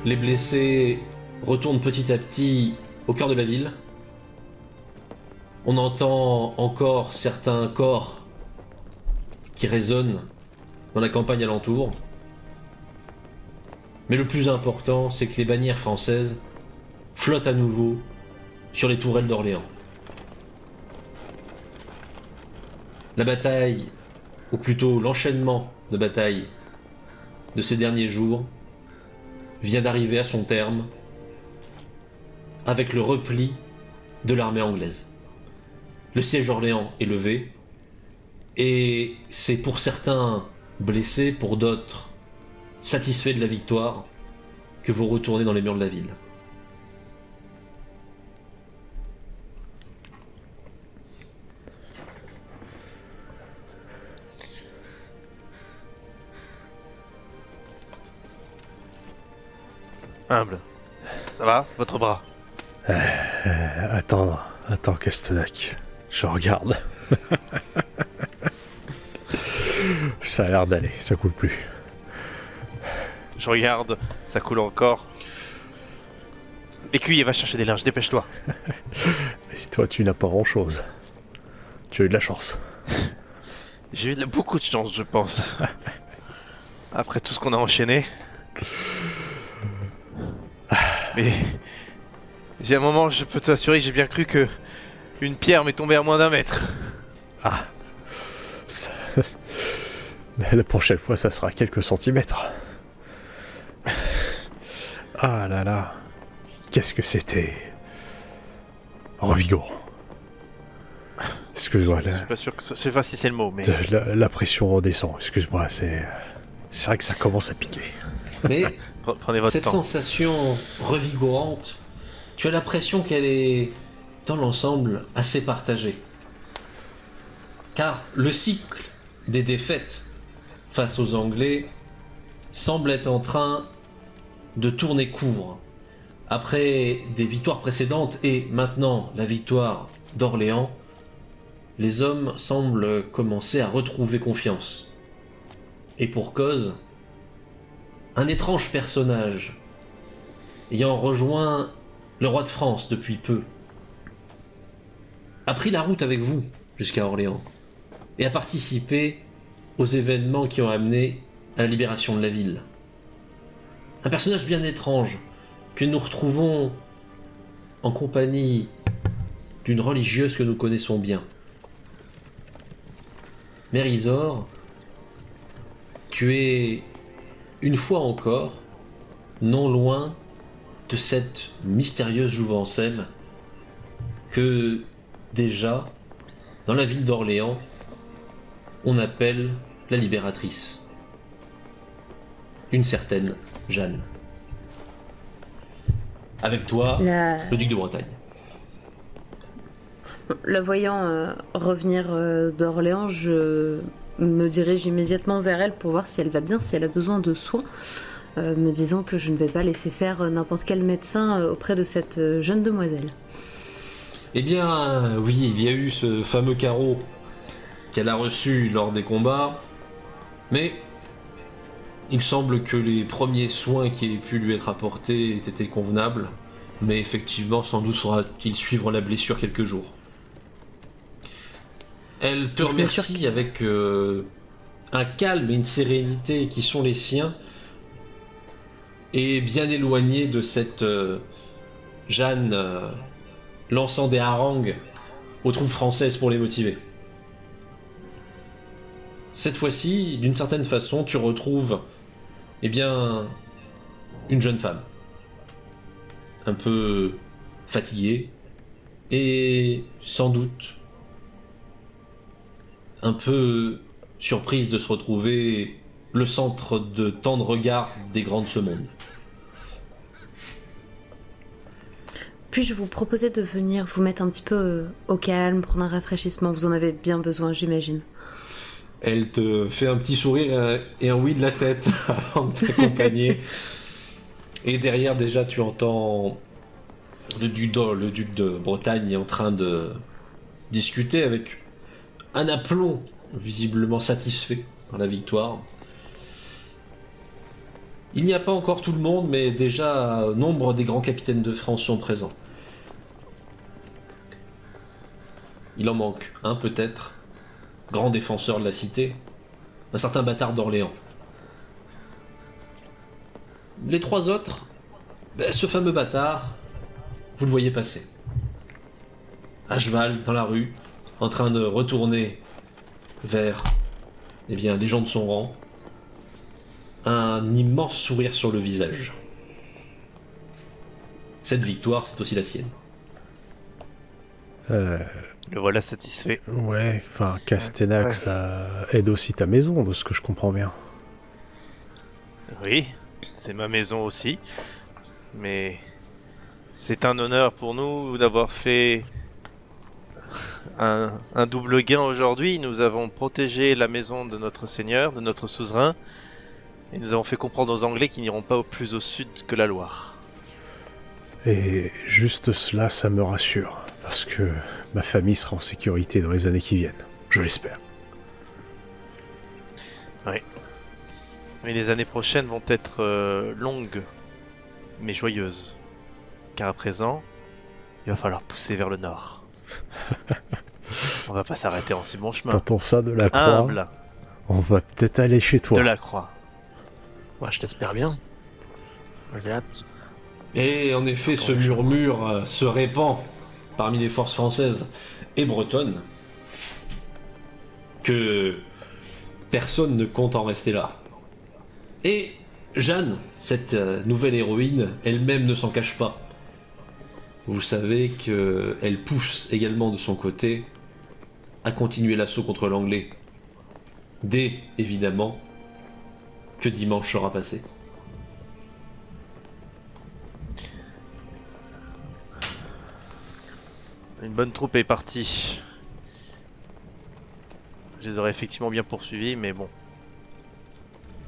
Les blessés retournent petit à petit au cœur de la ville. On entend encore certains corps qui résonnent dans la campagne alentour. Mais le plus important, c'est que les bannières françaises flottent à nouveau sur les tourelles d'Orléans. La bataille, ou plutôt l'enchaînement de batailles de ces derniers jours, vient d'arriver à son terme avec le repli de l'armée anglaise. Le siège d'Orléans est levé, et c'est pour certains blessés, pour d'autres satisfaits de la victoire, que vous retournez dans les murs de la ville. Humble. Ça va, votre bras? Attends, Castellac. Je regarde. Ça a l'air d'aller, ça coule plus. Je regarde, ça coule encore. Écuyer, va chercher des linges, dépêche-toi. Et toi, tu n'as pas grand-chose. Tu as eu de la chance. J'ai eu beaucoup de chance, je pense. Après tout ce qu'on a enchaîné. Mais j'ai un moment, je peux t'assurer que j'ai bien cru que une pierre m'est tombée à moins d'1 mètre. Ah. Ça... La prochaine fois, ça sera quelques centimètres. Ah là là. Qu'est-ce que c'était revigorant. Excuse-moi. Je suis pas sûr que je sais pas si c'est le mot, mais... La pression redescend, excuse-moi, c'est vrai que ça commence à piquer. Mais Prenez votre cette temps. sensation revigorante, tu as l'impression qu'elle est, dans l'ensemble, assez partagée. Car le cycle des défaites face aux Anglais semble être en train de tourner court. Après des victoires précédentes et maintenant la victoire d'Orléans, les hommes semblent commencer à retrouver confiance. Et pour cause, un étrange personnage, ayant rejoint le roi de France depuis peu, a pris la route avec vous jusqu'à Orléans et a participé aux événements qui ont amené à la libération de la ville. Un personnage bien étrange que nous retrouvons en compagnie d'une religieuse que nous connaissons bien. Mérisor, tu es une fois encore non loin de cette mystérieuse jouvencelle que déjà, dans la ville d'Orléans, on appelle la libératrice. Une certaine Jeanne. Avec toi, le duc de Bretagne. La voyant revenir d'Orléans, je me dirige immédiatement vers elle pour voir si elle va bien, si elle a besoin de soins, me disant que je ne vais pas laisser faire n'importe quel médecin auprès de cette jeune demoiselle. Eh bien, oui, il y a eu ce fameux carreau qu'elle a reçu lors des combats, mais il semble que les premiers soins qui aient pu lui être apportés aient été convenables, mais effectivement, sans doute faudra-t-il suivre la blessure quelques jours. Elle te remercie avec un calme et une sérénité qui sont les siens, et bien éloignée de cette Jeanne lançant des harangues aux troupes françaises pour les motiver. Cette fois-ci, d'une certaine façon, tu retrouves, eh bien, une jeune femme. Un peu fatiguée, et sans doute un peu surprise de se retrouver le centre de tant de regards des grands de ce monde. Puis-je vous proposer de venir vous mettre un petit peu au calme, prendre un rafraîchissement? Vous en avez bien besoin, j'imagine. Elle te fait un petit sourire et un oui de la tête avant de t'accompagner. Et derrière, déjà, tu entends le duc de Bretagne en train de discuter avec un aplomb visiblement satisfait par la victoire. Il n'y a pas encore tout le monde, mais déjà nombre des grands capitaines de France sont présents. Il en manque un peut-être, grand défenseur de la cité, un certain bâtard d'Orléans. Les 3 autres, ce fameux bâtard, vous le voyez passer. À cheval, dans la rue, en train de retourner vers les gens de son rang. Un immense sourire sur le visage. Cette victoire, c'est aussi la sienne. Le voilà satisfait. Ouais, enfin, Castenac, ça aide aussi ta maison, de ce que je comprends bien. Oui, c'est ma maison aussi. Mais c'est un honneur pour nous d'avoir fait un double gain aujourd'hui. Nous avons protégé la maison de notre seigneur, de notre suzerain. Et nous avons fait comprendre aux Anglais qu'ils n'iront pas plus au sud que la Loire. Et juste cela, ça me rassure. Parce que ma famille sera en sécurité dans les années qui viennent. Je l'espère. Mais les années prochaines vont être longues, mais joyeuses. Car à présent, il va falloir pousser vers le nord. On va pas s'arrêter en si bon chemin. T'entends ça de la croix? Humble On va peut-être aller chez toi. de la croix. Ouais, je t'espère bien. J'ai hâte. Et en effet, ce murmure se répand parmi les forces françaises et bretonnes que personne ne compte en rester là. Et Jeanne, cette nouvelle héroïne, elle-même ne s'en cache pas. Vous savez qu'elle pousse également de son côté à continuer l'assaut contre l'anglais. Dès, évidemment, que dimanche sera passé. Une bonne troupe est partie. Je les aurais effectivement bien poursuivis, mais bon.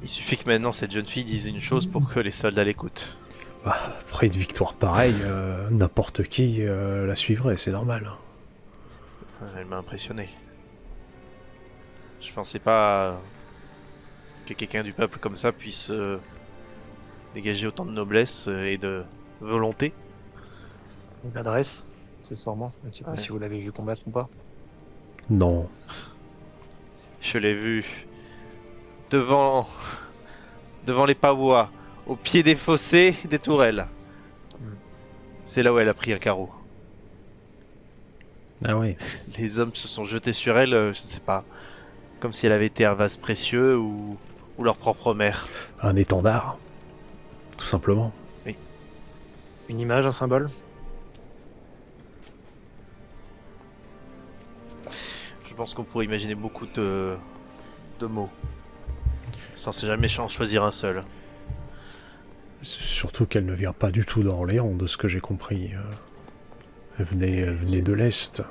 Il suffit que maintenant cette jeune fille dise une chose pour que les soldats l'écoutent. Bah, après une victoire pareille, n'importe qui la suivrait, c'est normal. Elle m'a impressionné. Je pensais pas que quelqu'un du peuple comme ça puisse dégager autant de noblesse et de volonté. Une adresse, accessoirement. Je ne sais pas Ouais. si vous l'avez vu combattre ou pas. Non. Je l'ai vu devant les pavois, au pied des fossés des tourelles. C'est là où elle a pris un carreau. Ah oui. Les hommes se sont jetés sur elle, je sais pas, comme si elle avait été un vase précieux ou leur propre mère. Un étendard. Tout simplement. Une image, un symbole. Je pense qu'on pourrait imaginer beaucoup de mots. Sans c'est jamais méchant, choisir un seul. Surtout qu'elle ne vient pas du tout d'Orléans, de ce que j'ai compris. Elle venait de l'Est.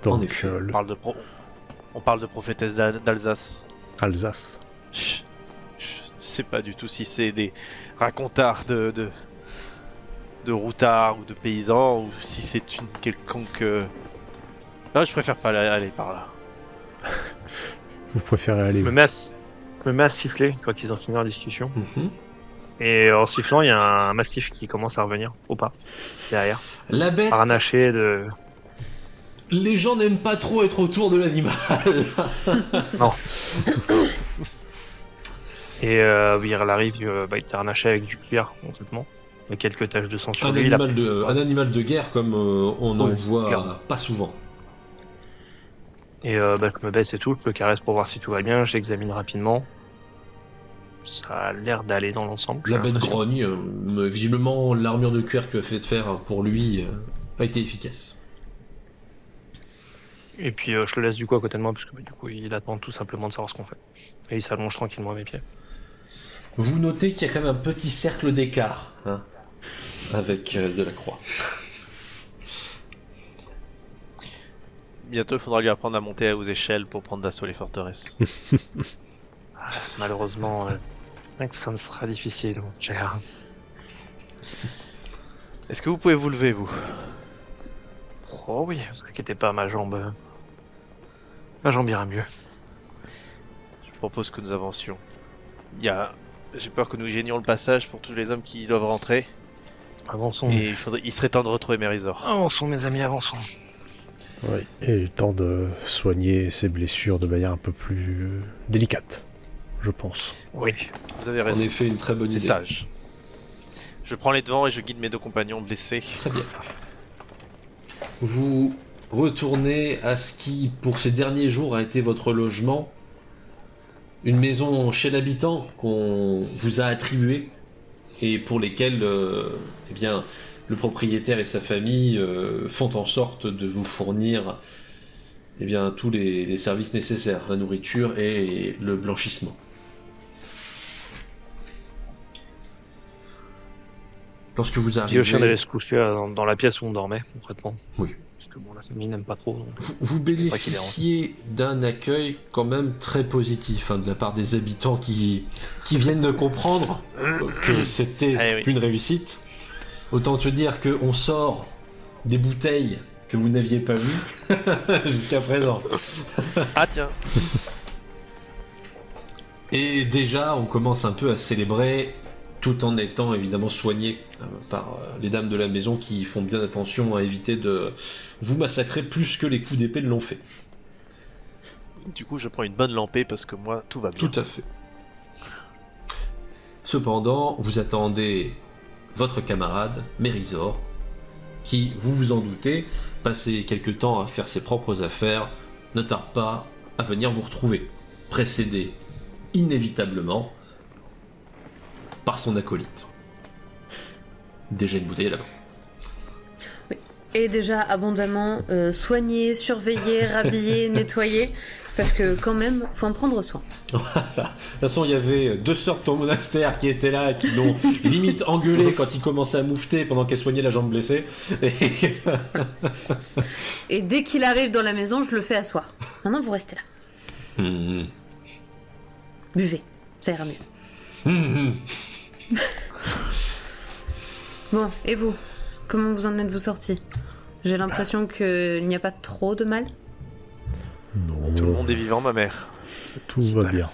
En Donc, effet. On parle de prophétesse d'Alsace. Alsace. Je sais pas du tout si c'est des racontards de routards ou de paysans ou si c'est une quelconque. Non, je préfère pas aller par là. Vous préférez aller Je où? me mets à siffler une fois qu'ils ont fini leur discussion. Mhm. Et en sifflant, il y a un mastif qui commence à revenir au pas, derrière. La bête, Harnaché de... les gens n'aiment pas trop être autour de l'animal. Et oui, il arrive, il est harnaché avec du cuir, complètement. Il y a quelques taches de sang sur Un lui. il a- animal de guerre comme on en Oui, voit clairement. pas souvent. Et je me baisse et tout, je le caresse pour voir si tout va bien, je l'examine rapidement. Ça a l'air d'aller dans l'ensemble. La j'ai bête l'impression. grogne. Visiblement, l'armure de cuir que a fait faire pour lui a été efficace. Et puis je le laisse du coup à côté de moi, parce que du coup il attend tout simplement de savoir ce qu'on fait. Et il s'allonge tranquillement à mes pieds. Vous notez qu'il y a quand même un petit cercle d'écart avec de la croix. Bientôt, il faudra lui apprendre à monter aux échelles pour prendre d'assaut les forteresses. Malheureusement, ça ne sera difficile, mon cher. Est-ce que vous pouvez vous lever, vous? Oh oui, vous inquiétez pas, ma jambe ira mieux. Je propose que nous avancions. J'ai peur que nous gênions le passage pour tous les hommes qui doivent rentrer. Avançons. Et il serait temps de retrouver Mérisor. Avançons, mes amis, avançons. Oui, et le temps de soigner ses blessures de manière un peu plus délicate, je pense. Oui. Vous avez En raison. effet, une très bonne C'est idée. sage. Je prends les devants et je guide mes 2 compagnons blessés. Très bien. Vous retournez à ce qui, pour ces derniers jours, a été votre logement. Une maison chez l'habitant qu'on vous a attribuée et pour lesquelles eh bien, le propriétaire et sa famille font en sorte de vous fournir eh bien, tous les services nécessaires, la nourriture et le blanchissement. Lorsque vous Puis arrivez, le chien allait se coucher dans la pièce où on dormait, concrètement. Oui. Parce que bon, la famille n'aime pas trop. Donc... vous bénéficiez d'un accueil quand même très positif de la part des habitants qui viennent de comprendre que c'était Eh oui. une réussite. Autant te dire qu'on sort des bouteilles que vous n'aviez pas vues jusqu'à présent. Ah tiens. Et déjà, on commence un peu à célébrer, tout en étant évidemment soigné par les dames de la maison qui font bien attention à éviter de vous massacrer plus que les coups d'épée l'ont fait. Du coup, je prends une bonne lampée parce que moi, tout va bien. Tout à fait. Cependant, vous attendez votre camarade, Mérisor, qui, vous vous en doutez, passé quelque temps à faire ses propres affaires, ne tarde pas à venir vous retrouver, précédé inévitablement par son acolyte. Déjà une bouteille là-bas. Et déjà abondamment soigné, surveillé, rhabillé, nettoyé. Parce que quand même, faut en prendre soin. Voilà. De toute façon, il y avait 2 sœurs de ton monastère qui étaient là, qui l'ont limite engueulé quand il commençait à moufter pendant qu'elle soignait la jambe blessée. Et dès qu'il arrive dans la maison, je le fais asseoir. Maintenant, vous restez là. Buvez, ça ira mieux. Bon, et vous? Comment vous en êtes-vous sortis? J'ai l'impression qu'il n'y a pas trop de mal. Non, Tout le monde est vivant, ma mère. tout va bien.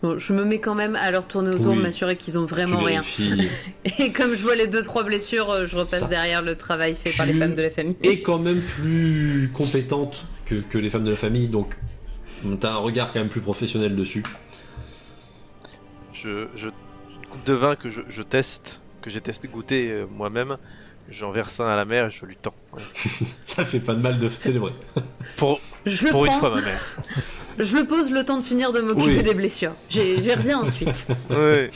Bon, je me mets quand même à leur tourner autour, Oui. m'assurer qu'ils ont Tu vraiment rien. vérifies. Et comme je vois les 2-3 blessures, je repasse Ça. derrière le travail fait par les femmes de la famille. Et quand même plus compétente que les femmes de la famille, donc t'as un regard quand même plus professionnel dessus. Une coupe de vin que je teste, que j'ai testé goûter moi-même, j'en verse un à la mère et je lui tends. Ouais. Ça fait pas de mal de célébrer. Pour Je le une prends, fois, ma mère. je le pose le temps de finir de m'occuper Oui. des blessures. J'y reviens ensuite. Ouais.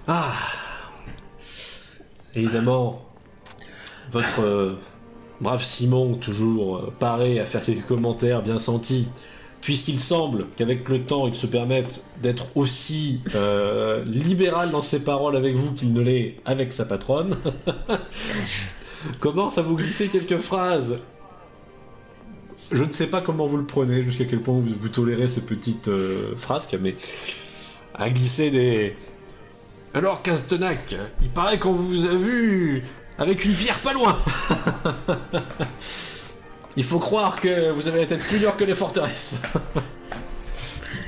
Ah. Évidemment, votre brave Simon, toujours paré à faire quelques commentaires bien sentis, puisqu'il semble qu'avec le temps, il se permette d'être aussi libéral dans ses paroles avec vous qu'il ne l'est avec sa patronne, commence à vous glisser quelques phrases. Je ne sais pas comment vous le prenez, jusqu'à quel point vous tolérez ces petites phrases, mais à glisser des... Alors, Castenac, il paraît qu'on vous a vu avec une pierre pas loin. Il faut croire que vous avez la tête plus dure que les forteresses.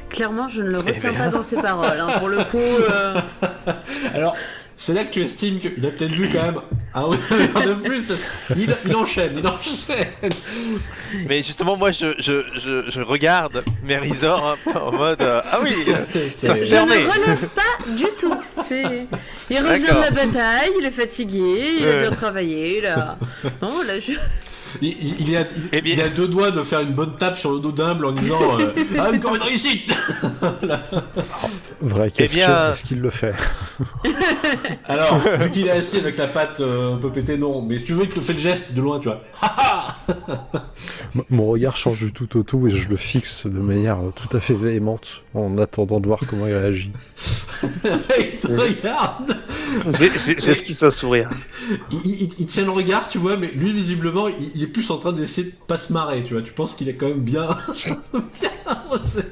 Clairement, je ne le retiens bien. pas dans ses paroles. Hein. Pour le coup, Alors, c'est là que tu estimes qu'il a peut-être vu quand même un ou deux verres de plus, parce qu'il enchaîne. Mais justement, moi, je regarde Mérisor un peu en mode ah oui, ça me je fermait. ne relève pas du tout. Il revient de D'accord. la bataille, il est fatigué, il a Ouais. bien travaillé. Là. Non, là, Il est Eh bien- il a 2 doigts de faire une bonne tape sur le dos d'Humble en disant ah, encore une réussite. Vraie question, bien- est-ce qu'il le fait? Alors, vu qu'il est assis avec la patte un peu pétée, non. Mais si tu veux, il te fait le geste de loin, tu vois. Mon regard change du tout au tout et je le fixe de manière tout à fait véhémente en attendant de voir comment il réagit. Il te regarde. J'esquisse un sourire. Il tient le regard, tu vois, mais lui, visiblement, il est plus en train d'essayer de pas se marrer, tu vois. Tu penses qu'il est quand même bien... bien arrosé.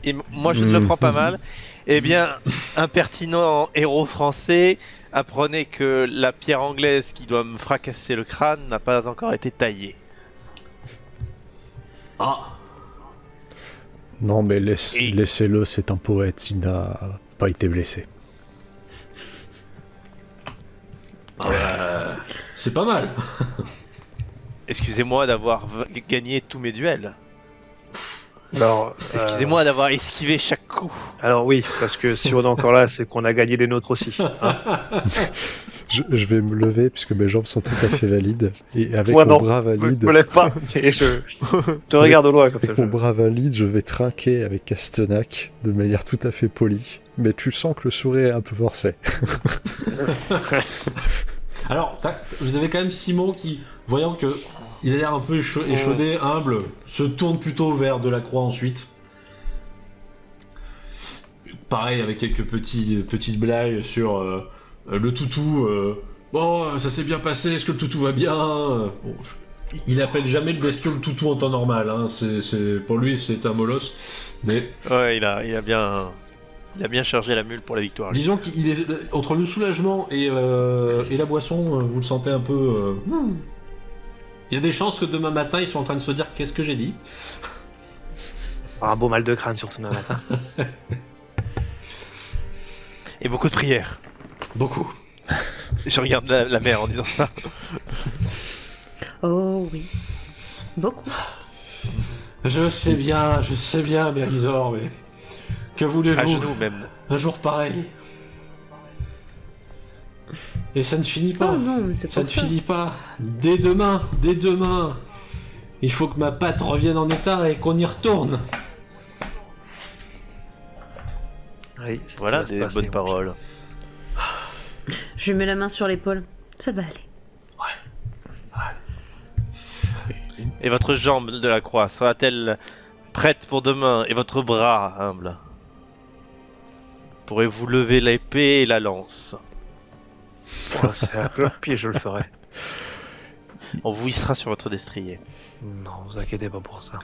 Et moi, je ne le prends pas mal. Eh bien, impertinent héros français, apprenez que la pierre anglaise qui doit me fracasser le crâne n'a pas encore été taillée. Ah. Non, mais Et- laissez-le, c'est un poète, il n'a pas été blessé. C'est pas mal. Excusez-moi d'avoir gagné tous mes duels. Alors, Excusez-moi d'avoir esquivé chaque coup. alors oui, parce que si on est encore là, c'est qu'on a gagné les nôtres aussi. Hein. Je vais me lever puisque mes jambes sont tout à fait valides. Et avec Moi mon non, bras je valide, me lève pas, et je te regarde au loin comme ça. avec mon bras valide, je vais traquer avec Castenac de manière tout à fait polie. Mais tu sens que le sourire est un peu forcé. Alors, vous avez quand même Simon qui, voyant que il a l'air un peu échaudé, humble, se tourne plutôt vers Delacroix ensuite. Pareil, avec quelques petites blagues sur le toutou. Bon, ça s'est bien passé, est-ce que le toutou va bien? Bon, il appelle jamais le bestiau le toutou en temps normal, hein. Pour lui, c'est un molosse. Mais Ouais, il a bien chargé la mule pour la victoire. lui. disons qu'il est entre le soulagement et la boisson, vous le sentez un peu. Il y a des chances que demain matin, ils soient en train de se dire qu'est-ce que j'ai dit. Un beau mal de crâne surtout demain matin. Et beaucoup de prières. Beaucoup. Je regarde la mer en disant ça. Oh oui. Beaucoup. Je sais bien, Mérisor, mais que À voulez-vous? genoux même. Un jour pareil. Et ça ne finit pas. Oh non, mais c'est Ça pour ne ça. finit pas. Dès demain, il faut que ma patte revienne en état et qu'on y retourne. Oui, c'est ce Voilà qui va des se bonnes passer. paroles. Je lui mets la main sur l'épaule. Ça va aller. Et votre jambe de la croix sera-t-elle prête pour demain? Et votre bras humble? Pourrez-vous lever l'épée et la lance? Voilà, c'est à leur pied, je le ferai. On vous hissera sur votre destrier. Non, vous inquiétez pas pour ça.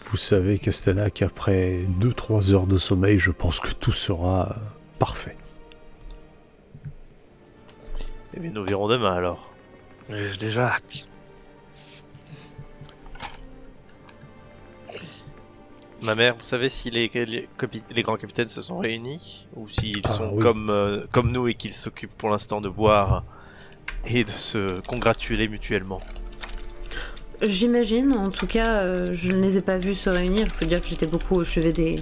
Vous savez, Castenac, après 2-3 heures de sommeil, je pense que tout sera parfait. Eh bien, nous verrons demain alors. J'ai déjà hâte. Ma mère, vous savez si les grands capitaines se sont réunis? Ou s'ils Ah, sont oui. comme nous et qu'ils s'occupent pour l'instant de boire et de se congratuler mutuellement? J'imagine, en tout cas, je ne les ai pas vus se réunir. Il faut dire que j'étais beaucoup au chevet des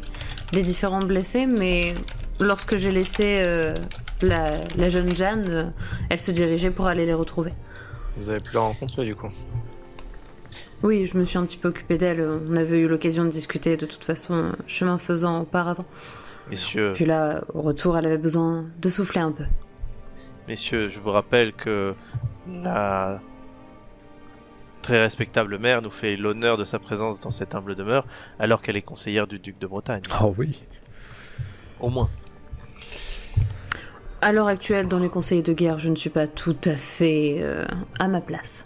différents blessés, mais lorsque j'ai laissé la jeune Jeanne, elle se dirigeait pour aller les retrouver. Vous avez pu la rencontrer du coup. Oui, je me suis un petit peu occupée d'elle. On avait eu l'occasion de discuter de toute façon, chemin faisant auparavant. Messieurs, Puis là, au retour, elle avait besoin de souffler un peu. messieurs, je vous rappelle que la très respectable mère nous fait l'honneur de sa présence dans cette humble demeure, alors qu'elle est conseillère du duc de Bretagne. Ah oui. Au moins. À l'heure actuelle, dans les conseils de guerre, je ne suis pas tout à fait à ma place.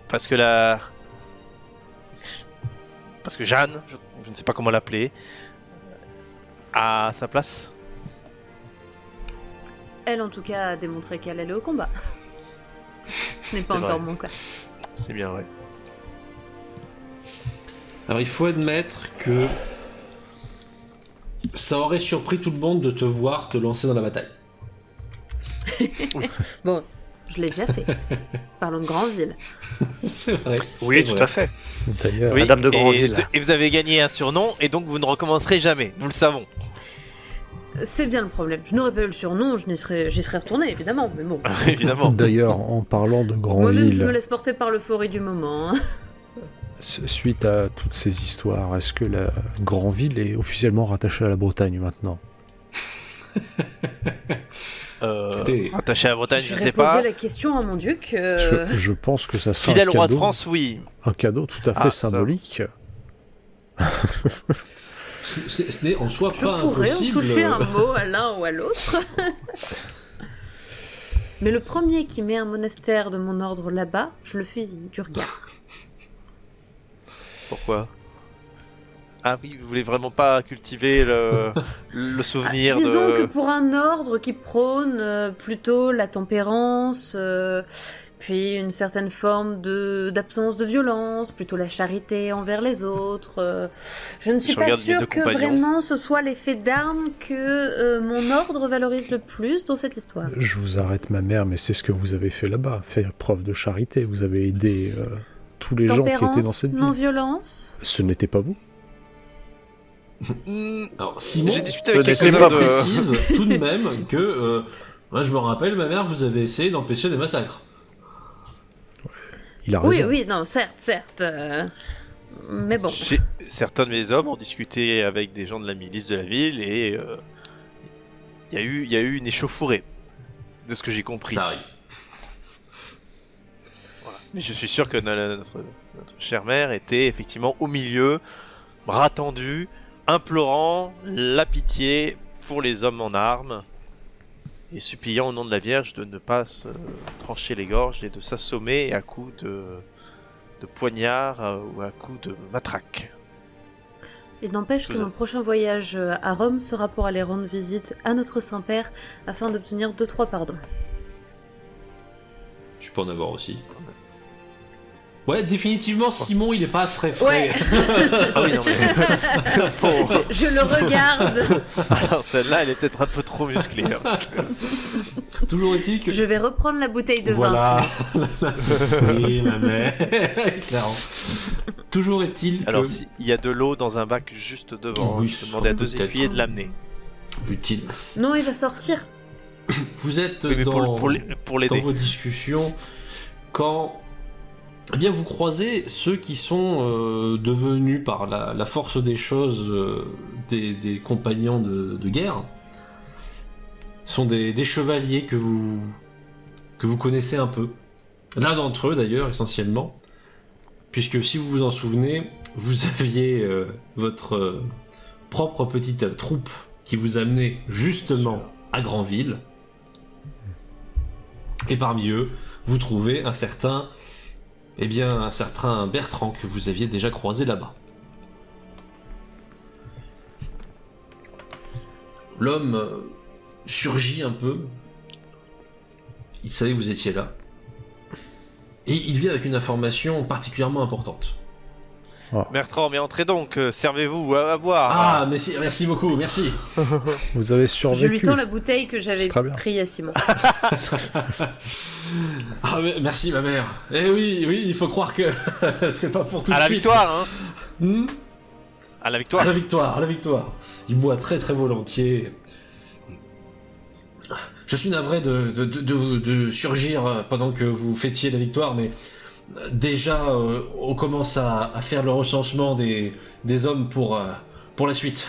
Parce que Jeanne, je ne sais pas comment l'appeler, a sa place. Elle, en tout cas, a démontré qu'elle allait au combat. Ce n'est pas C'est encore vrai. mon cas. C'est bien vrai. Alors il faut admettre que ça aurait surpris tout le monde de te voir te lancer dans la bataille. Bon, je l'ai déjà fait. Parlons de Grandville. C'est vrai. Oui, tout à fait. D'ailleurs, Madame de Grandville. Et vous avez gagné un surnom, et donc vous ne recommencerez jamais, nous le savons. C'est bien le problème. Je n'aurais pas eu le surnom, j'y serais retourné, évidemment. Mais bon, Évidemment. d'ailleurs, en parlant de moi-même, je me Grandville, laisse porter par l'euphorie du moment. Hein. suite à toutes ces histoires, est-ce que la Grandville est officiellement rattachée à la Bretagne maintenant? Écoutez, Attaché à la Bretagne, je J'irai sais poser pas. la question à mon duc. Parce que je pense que ça sera Fidèle un au roi de cadeau, France, oui. un cadeau tout à fait Ah, ça. symbolique. ce n'est en soi Je pas pourrais en impossible. toucher un mot à l'un ou à l'autre. Mais le premier qui met un monastère de mon ordre là-bas, je le fusille du regard. Pourquoi? Ah oui, vous voulez vraiment pas cultiver le souvenir Disons de... que pour un ordre qui prône plutôt la tempérance, puis une certaine forme d'absence de violence, plutôt la charité envers les autres. Je ne suis Je pas regarde mes sûre deux que compagnons. vraiment ce soit l'effet d'armes que mon ordre valorise le plus dans cette histoire. Je vous arrête, ma mère, mais c'est ce que vous avez fait là-bas. Faire preuve de charité. Vous avez aidé tous les gens qui étaient dans Tempérance, cette ville. non-violence. Ce n'était pas vous? Alors, Simon, J'ai discuté ce avec n'était quelques-uns pas de... précise tout de même que, moi je me rappelle, ma mère, vous avez essayé d'empêcher des massacres. Il a raison. Oui, non, certes. Mais bon. Certains de mes hommes ont discuté avec des gens de la milice de la ville et il y a eu une échauffourée, de ce que j'ai compris. Ça arrive. Voilà. Mais je suis sûr que notre chère mère était effectivement au milieu, bras tendus, implorant la pitié pour les hommes en armes et suppliant au nom de la Vierge de ne pas se trancher les gorges et de s'assommer à coups de poignard ou à coups de matraque. Il n'empêche que Vous mon prochain voyage à Rome sera pour aller rendre visite à notre Saint-Père afin d'obtenir 2-3 pardons. Je peux en avoir aussi. Ouais, définitivement, Simon, il est pas très frais. Ouais. Ah oui, non mais... Bon, Je le regarde. alors celle-là, elle est peut-être un peu trop musclée. Hein, parce que- Toujours est-il que... Je vais reprendre la bouteille de Voilà. vin. Oui, ma mère. Clairement. Toujours est-il que... Alors, s'il y a de l'eau dans un bac juste devant, Oui, je peux demander à deux peut-être. écuyers de l'amener. Utile. Non, il va sortir. Vous êtes Oui, mais dans... pour dans l'aider. vos discussions, quand eh bien, vous croisez ceux qui sont devenus par la force des choses des compagnons de guerre. Ce sont des chevaliers que vous connaissez un peu. L'un d'entre eux d'ailleurs essentiellement, puisque si vous vous en souvenez, vous aviez votre propre petite troupe qui vous amenait justement à Granville. Et parmi eux, vous trouvez un certain Bertrand que vous aviez déjà croisé là-bas. L'homme surgit un peu. Il savait que vous étiez là. Et il vient avec une information particulièrement importante. Bertrand, mais entrez donc, servez-vous à boire. Ah, merci beaucoup, merci. Vous avez Je survécu. lui tends la bouteille que j'avais C'est très bien. pris à Simon. Ah, merci ma mère. Eh oui, il faut croire que c'est pas pour tout de À la suite. victoire, hein. Hmm. À la À victoire. la victoire. Il boit très très volontiers. Je suis navré de surgir pendant que vous fêtiez la victoire, mais déjà on commence à faire le recensement des hommes pour la suite.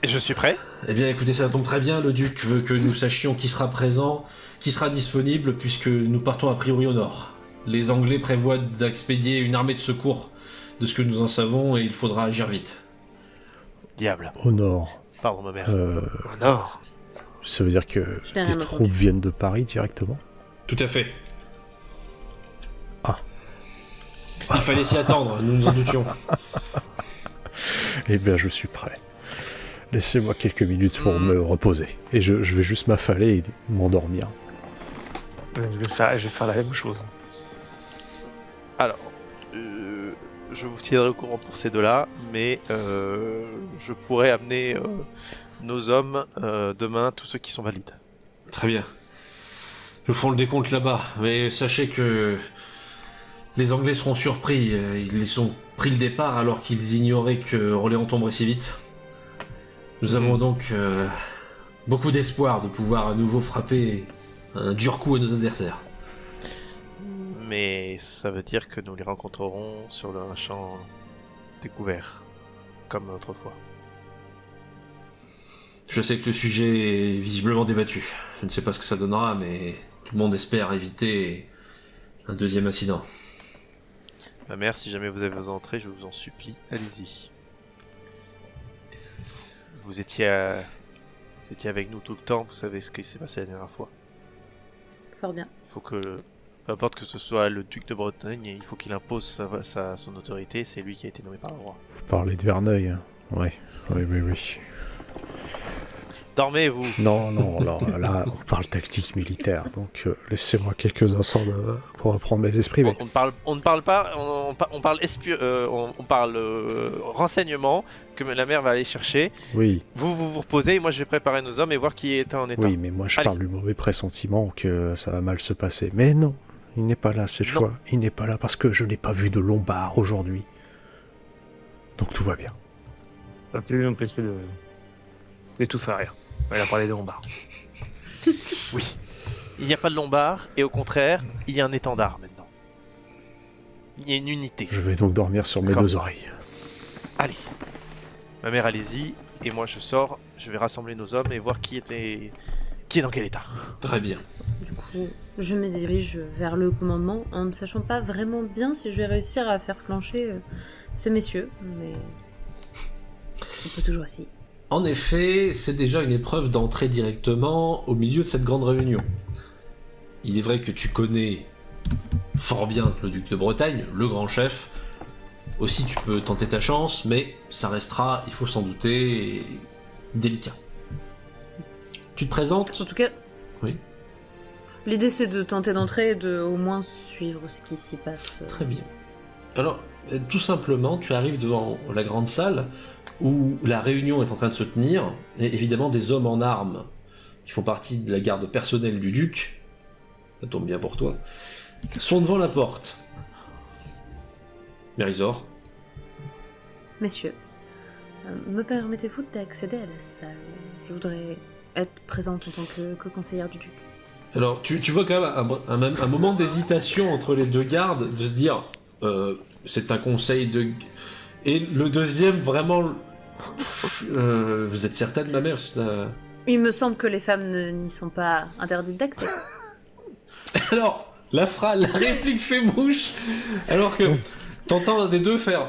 Et je suis prêt. Eh bien écoutez, ça tombe très bien, le duc veut que nous sachions qui sera présent, qui sera disponible, puisque nous partons a priori au nord. Les Anglais prévoient d'expédier une armée de secours de ce que nous en savons, et il faudra agir vite. Diable. Au nord. Pardon, ma mère. Au nord. Ça veut dire que Je n'ai les rien troupes entendu. viennent de Paris directement? Tout à fait. Ah. Il fallait s'y attendre, nous nous en doutions. Eh bien, je suis prêt. Laissez-moi quelques minutes pour me reposer. Et je vais juste m'affaler et m'endormir. Je vais faire la même chose. Alors, je vous tiendrai au courant pour ces deux-là, mais je pourrais amener nos hommes demain, tous ceux qui sont valides. Très bien. Nous ferons le décompte là-bas, mais sachez que les Anglais seront surpris. Ils ont pris le départ alors qu'ils ignoraient que Orléans tomberait si vite. Nous avons donc beaucoup d'espoir de pouvoir à nouveau frapper un dur coup à nos adversaires. Mais ça veut dire que nous les rencontrerons sur un champ découvert, comme autrefois. Je sais que le sujet est visiblement débattu. Je ne sais pas ce que ça donnera, mais tout le monde espère éviter un deuxième incident. Ma mère, si jamais vous avez besoin d'entrer, je vous en supplie, allez-y. Vous étiez avec nous tout le temps, vous savez ce qui s'est passé la dernière fois. Fort bien. Il faut que, peu importe que ce soit le duc de Bretagne, il faut qu'il impose son autorité, c'est lui qui a été nommé par le roi. Vous parlez de Verneuil, hein? Ouais. Oui. Dormez, vous. Non, là, on parle tactique militaire, donc laissez-moi quelques instants pour reprendre mes esprits. Mais... On ne parle pas, on parle renseignement que la mère va aller chercher. Oui. Vous reposez, et moi je vais préparer nos hommes et voir qui est en état. Oui, mais moi je Allez. parle du mauvais pressentiment que ça va mal se passer. Mais non, il n'est pas là cette Non. fois. Il n'est pas là parce que je n'ai pas vu de Lombard aujourd'hui. Donc tout va bien. Ça va plus m'empêcher de tout faire rire. Elle a parlé de Lombard. Oui. Il n'y a pas de lombard, et au contraire, il y a un étendard maintenant. Il y a une unité. Je vais donc dormir sur mes D'accord. 2 oreilles. Allez. Ma mère, allez-y, et moi je sors, je vais rassembler nos hommes et voir qui est dans quel état. Très bien. Du coup, je me dirige vers le commandement en ne sachant pas vraiment bien si je vais réussir à faire flancher ces messieurs, mais on peut toujours essayer. En effet, c'est déjà une épreuve d'entrer directement au milieu de cette grande réunion. Il est vrai que tu connais fort bien le duc de Bretagne, le grand chef. Aussi, tu peux tenter ta chance, mais ça restera, il faut s'en douter, délicat. Tu te présentes ? En tout cas, Oui. l'idée c'est de tenter d'entrer et de au moins suivre ce qui s'y passe. Très bien. Alors, tout simplement, tu arrives devant la grande salle où la réunion est en train de se tenir, et évidemment des hommes en armes qui font partie de la garde personnelle du duc, ça tombe bien pour toi, sont devant la porte. Mérisor, Messieurs, me permettez-vous d'accéder à la salle ? Je voudrais être présente en tant que conseillère du duc. alors tu vois quand même un moment d'hésitation entre les deux gardes, de se dire c'est un conseil de... Et le deuxième, vraiment... vous êtes certaine, ma mère Il me semble que les femmes n'y sont pas interdites d'accès. Alors, la réplique fait mouche, alors que t'entends un des deux faire...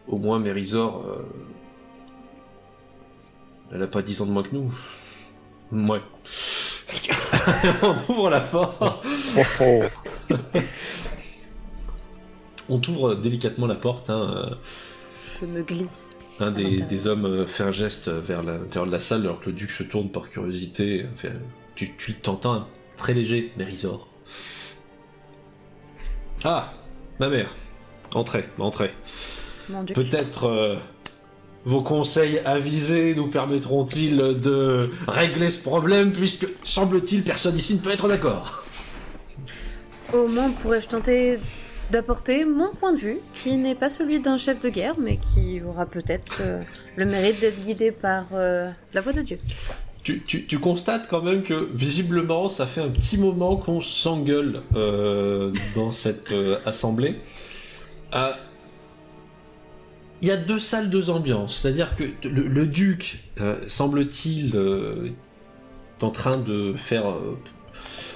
Au moins, Mérisor... Elle a pas 10 ans de moins que nous. Ouais. On ouvre la porte. On t'ouvre délicatement la porte, hein. Je me glisse. Un des hommes fait un geste vers l'intérieur de la salle alors que le duc se tourne par curiosité. Tu t'entends très léger, Mérisor. Ah, ma mère. Entrez. Mon duc. Peut-être vos conseils avisés nous permettront-ils de régler ce problème puisque, semble-t-il, personne ici ne peut être d'accord. Au moins pourrais-je tenter d'apporter mon point de vue, qui n'est pas celui d'un chef de guerre, mais qui aura peut-être le mérite d'être guidé par la voix de Dieu. Tu constates quand même que, visiblement, ça fait un petit moment qu'on s'engueule dans cette assemblée. Il y a 2 salles, 2 ambiances. C'est-à-dire que le duc, semble-t-il, est en train de faire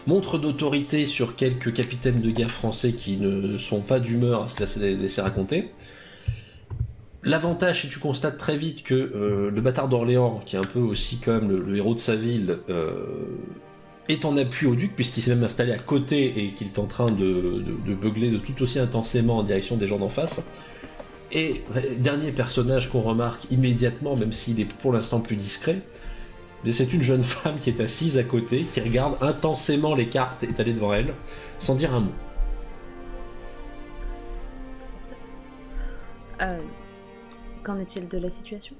montre d'autorité sur quelques capitaines de guerre français qui ne sont pas d'humeur à se laisser raconter. L'avantage, c'est que tu constates très vite que le bâtard d'Orléans, qui est un peu aussi quand même le héros de sa ville, est en appui au duc, puisqu'il s'est même installé à côté et qu'il est en train de beugler de tout aussi intensément en direction des gens d'en face. Et dernier personnage qu'on remarque immédiatement, même s'il est pour l'instant plus discret, c'est une jeune femme qui est assise à côté, qui regarde intensément les cartes étalées devant elle, sans dire un mot. Qu'en est-il de la situation ?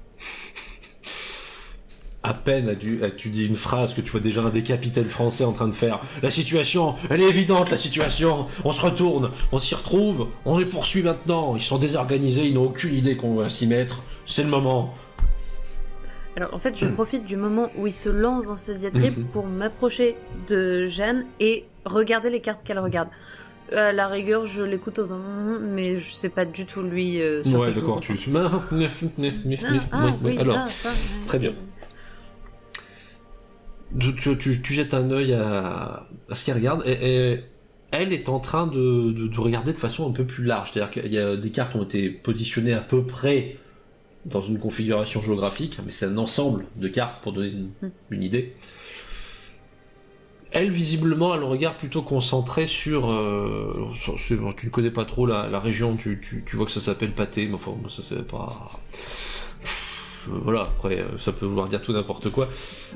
À peine as-tu dit une phrase que tu vois déjà un des capitaines français en train de faire. La situation, elle est évidente, la situation. On se retourne, on s'y retrouve, on les poursuit maintenant. Ils sont désorganisés, ils n'ont aucune idée qu'on va s'y mettre. C'est le moment. Alors en fait, je profite du moment où il se lance dans cette diatribe pour m'approcher de Jeanne et regarder les cartes qu'elle regarde. À la rigueur, je l'écoute aux moments, mais je sais pas du tout lui. Sur Ouais, quoi je me d'accord, concentre. Oui, alors, là, ça, très bien. Tu jettes un œil à ce qu'elle regarde, et elle est en train de regarder de façon un peu plus large. C'est-à-dire qu'il y a des cartes qui ont été positionnées à peu près dans une configuration géographique, mais c'est un ensemble de cartes pour donner une idée. Elle, visiblement, elle regarde plutôt concentrée sur... tu ne connais pas trop la région, tu vois que ça s'appelle Pâté, mais enfin, ça c'est pas... voilà, après, ça peut vouloir dire tout n'importe quoi.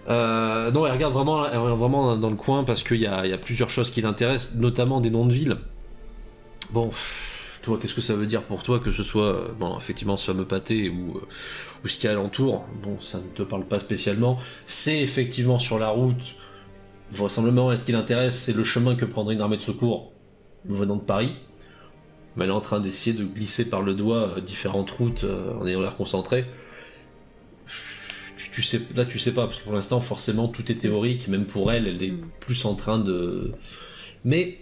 Non, elle regarde vraiment dans le coin parce qu'il y a plusieurs choses qui l'intéressent, notamment des noms de villes. Bon, toi, qu'est-ce que ça veut dire pour toi que ce soit, bon, effectivement, ce fameux pâté ou ce qu'il y a alentour? Bon, ça ne te parle pas spécialement. C'est effectivement sur la route. Vraisemblablement, ce qui l'intéresse, c'est le chemin que prendrait une armée de secours venant de Paris. Mais elle est en train d'essayer de glisser par le doigt différentes routes en ayant l'air concentré. Tu sais pas, parce que pour l'instant, forcément, tout est théorique. Même pour elle, elle est plus en train de... Mais